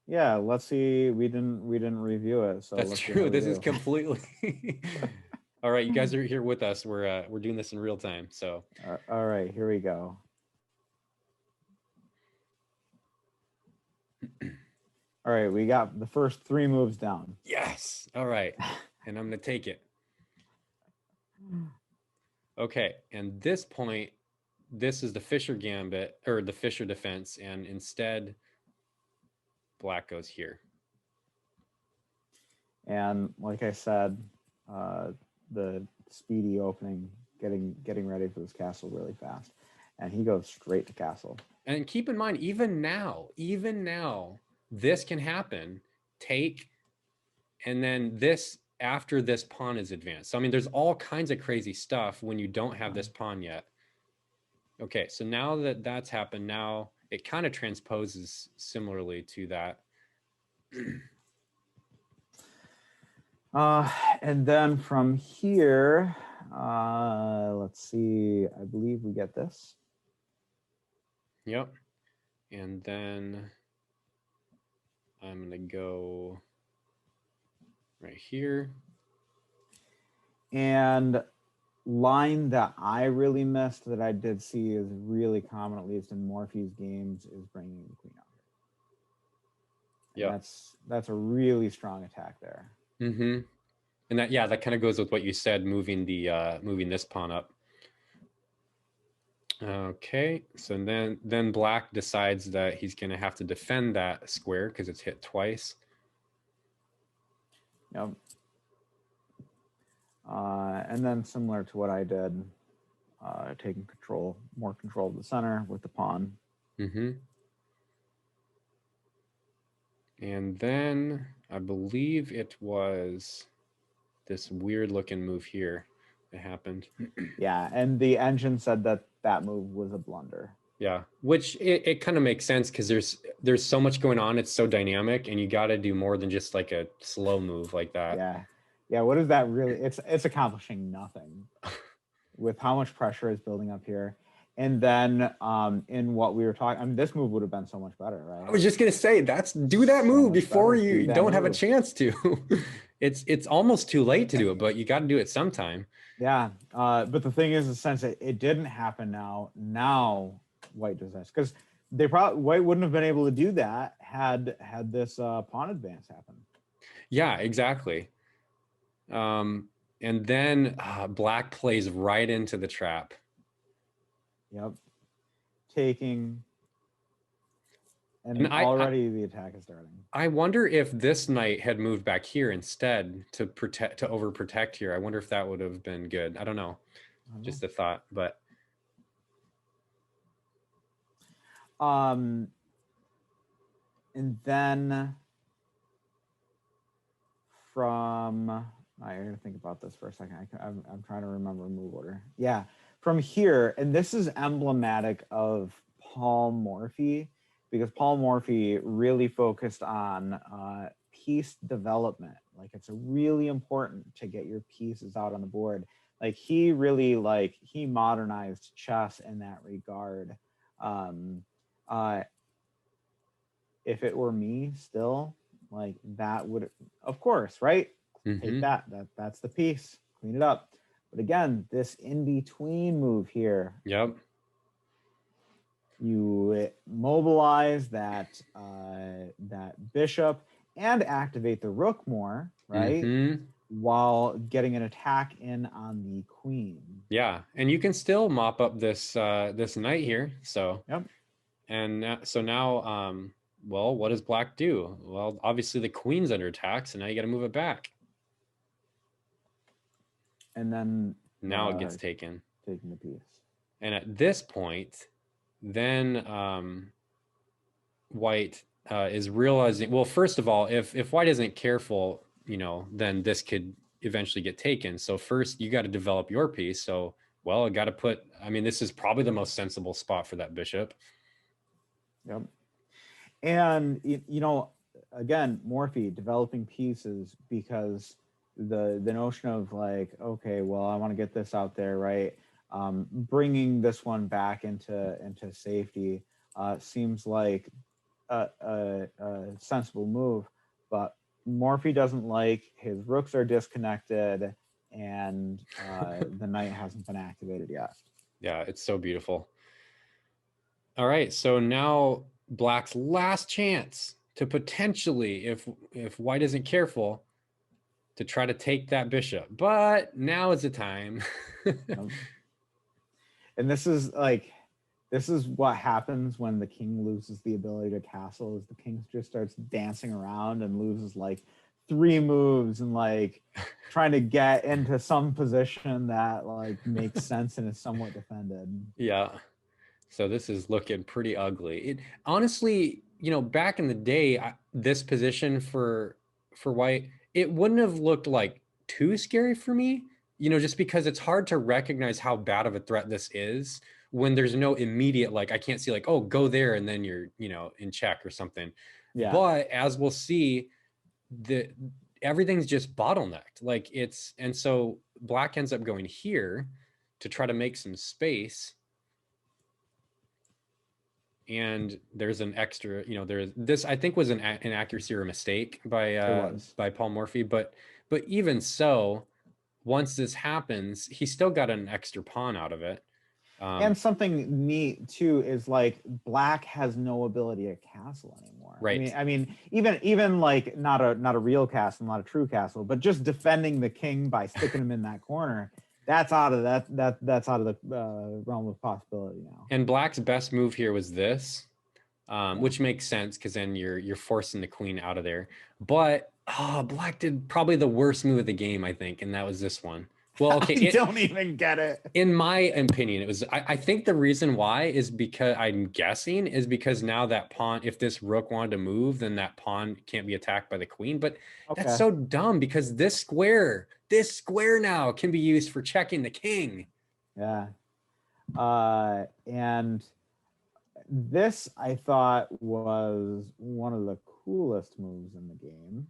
Yeah, let's see. We didn't review it, so That's let's true. This is completely. All right, you guys are here with us. We're doing this in real time. So. All right, here we go. All right, we got the first 3 moves down. Yes. All right, and I'm gonna take it. Okay, and this point, this is the Fisher Gambit or the Fisher defense, and instead, black goes here. And like I said, the speedy opening, getting ready for this castle really fast, and he goes straight to castle. And keep in mind, even now, this can happen. Take, and then this after this pawn is advanced. So I mean, there's all kinds of crazy stuff when you don't have this pawn yet. Okay, so now that that's happened, now it kind of transposes similarly to that. And then from here, let's see, I believe we get this. Yep. And then I'm going to go right here. And line that I really missed that I did see is really common, at least in Morphy's games, is bringing the queen out here. Yeah, that's a really strong attack there. Mm-hmm. And that kind of goes with what you said, moving this pawn up. Okay, so then black decides that he's going to have to defend that square because it's hit twice. Yep. And then similar to what I did, taking more control of the center with the pawn. Mm-hmm. And then I believe it was this weird looking move here that happened. Yeah, and the engine said that move was a blunder. Yeah, which it kind of makes sense because there's so much going on. It's so dynamic, and you got to do more than just like a slow move like that. Yeah. What is that really? It's accomplishing nothing with how much pressure is building up here. And then in what we were talking, I mean, this move would have been so much better, right? I was just gonna say do that move before you don't have a chance to. It's almost too late to do it, but you got to do it sometime. Yeah, but the thing is, since it didn't happen now white does this because white wouldn't have been able to do that had this pawn advance happen. Yeah, exactly. And then black plays right into the trap. Yep, taking, and already the attack is starting. I wonder if this knight had moved back here instead to overprotect here. I wonder if that would have been good. I don't know. Just a thought, but. And then I gotta think about this for a second. I'm trying to remember move order. Yeah, from here, and this is emblematic of Paul Morphy, because Paul Morphy really focused on piece development. Like, it's really important to get your pieces out on the board. Like, he really he modernized chess in that regard. If it were me still, like, that would, of course, right? Mm-hmm. Take that's the piece, clean it up. But again, this in-between move here. Yep. You mobilize that bishop and activate the rook more, right? Mm-hmm. while getting an attack in on the queen. Yeah, and you can still mop up this this knight here. So Yep. and so now, well, what does black do? Well, obviously the queen's under attack, so now you got to move it back. And then Now it gets taken. Taking the piece. And at this point, then white is realizing, well, first of all, if white isn't careful, you know, then this could eventually get taken. So first you got to develop your piece. So, well, I got to put, I mean, this is probably the most sensible spot for that bishop. Yep. And, you know, again, Morphy developing pieces, because the notion of like, okay, well, I want to get this out there, right? Bringing this one back into safety seems like a sensible move, but Morphy doesn't like his rooks are disconnected, and the knight hasn't been activated yet. Yeah, it's so beautiful. All right, so now black's last chance to potentially, if white isn't careful, to try to take that bishop. But now is the time. And this is what happens when the king loses the ability to castle, is the king just starts dancing around and loses like 3 moves and like trying to get into some position that like makes sense and is somewhat defended. Yeah. So this is looking pretty ugly. It honestly, you know, back in the day, this position for white, it wouldn't have looked like too scary for me, you know, just because it's hard to recognize how bad of a threat this is when there's no immediate, like, I can't see like, oh, go there and then you're, you know, in check or something. Yeah. But as we'll see, everything's just bottlenecked. Like it's, and so black ends up going here to try to make some space. And there's an extra, you know, there's this, I think was an accuracy or a mistake by Paul Morphy, but even so, once this happens, he still got an extra pawn out of it. And something neat too is like black has no ability to castle anymore. Right. I mean, even like not a real castle, not a true castle, but just defending the king by sticking him in that corner. That's out of that's out of the realm of possibility now. And black's best move here was this, which makes sense because then you're forcing the queen out of there. But black did probably the worst move of the game, I think, and that was this one. Well, okay, I don't even get it. In my opinion, it was. I think the reason why is because I'm guessing is because now that pawn, if this rook wanted to move, then that pawn can't be attacked by the queen. But that's so dumb because this square now can be used for checking the king. Yeah, and this I thought was one of the coolest moves in the game.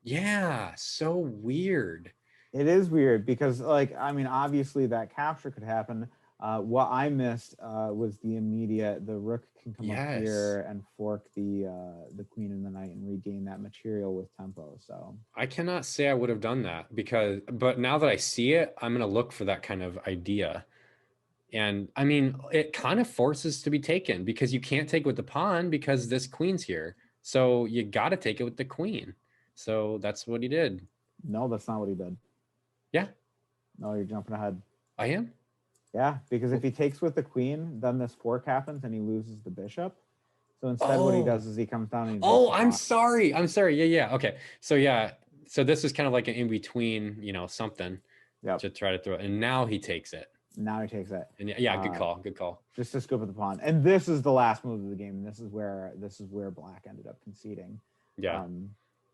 Yeah, so weird. It is weird because, like, I mean, obviously that capture could happen. What I missed was the rook can come up here and fork the queen and the knight and regain that material with tempo. So I cannot say I would have done that but now that I see it, I'm going to look for that kind of idea. And I mean, it kind of forces to be taken because you can't take with the pawn because this queen's here. So you got to take it with the queen. So that's what he did. No, that's not what he did. Yeah. No, you're jumping ahead. I am? Yeah, because if he takes with the queen, then this fork happens and he loses the bishop. So instead what he does is he comes down and I'm sorry. Yeah. Okay. So yeah. So this is kind of like an in-between, you know, something to try to throw it. And now he takes it. Now he takes it. And yeah, good call. Just to scoop at the pawn. And this is the last move of the game. And this is where black ended up conceding. Yeah.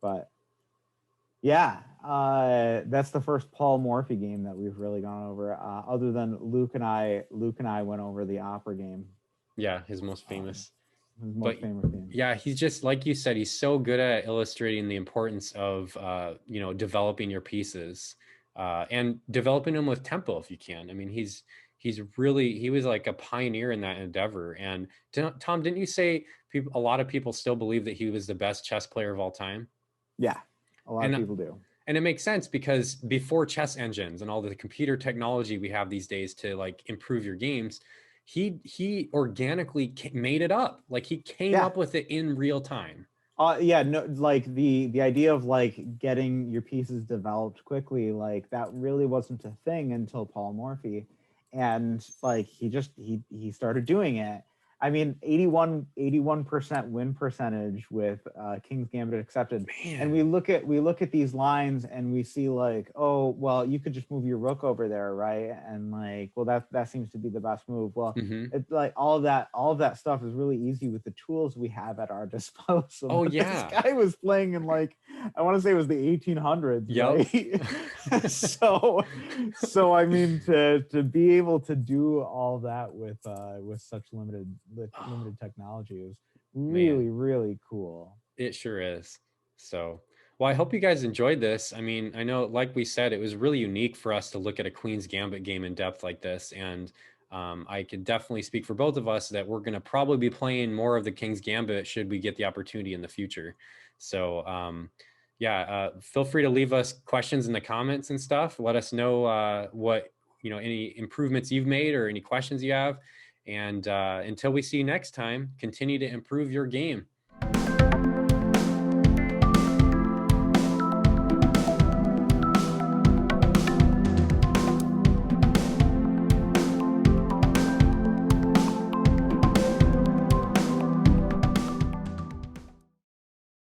But yeah, that's the first Paul Morphy game that we've really gone over. Other than Luke and I went over the opera game. Yeah, his most famous. Famous game. Yeah, he's just, like you said, he's so good at illustrating the importance of you know, developing your pieces and developing them with tempo if you can. I mean, he was like a pioneer in that endeavor. And Tom, didn't you say a lot of people still believe that he was the best chess player of all time? Yeah. A lot of people do. And it makes sense because before chess engines and all the computer technology we have these days to like improve your games, he organically made it up. Like he came up with it in real time. Yeah, no, like the idea of like getting your pieces developed quickly, like that really wasn't a thing until Paul Morphy, and like he started doing it. I mean, 81% win percentage with King's Gambit accepted. And Man. we look at these lines and we see like, oh, well, you could just move your rook over there, right? And like, well, that seems to be the best move. Well, Hmm. it's like all of that stuff is really easy with the tools we have at our disposal. Oh But this yeah. guy was playing in like, I want to say it was the 1800s, Yep. right? So I mean, to be able to do all that with such Oh, limited technology is man. really cool. It sure is. So, well, I hope you guys enjoyed this. I mean, I know, like we said, it was really unique for us to look at a Queen's Gambit game in depth like this. And I could definitely speak for both of us that we're going to probably be playing more of the King's Gambit should we get the opportunity in the future. So, yeah, feel free to leave us questions in the comments and stuff. Let us know what, any improvements you've made or any questions you have. And until we see you next time, continue to improve your game.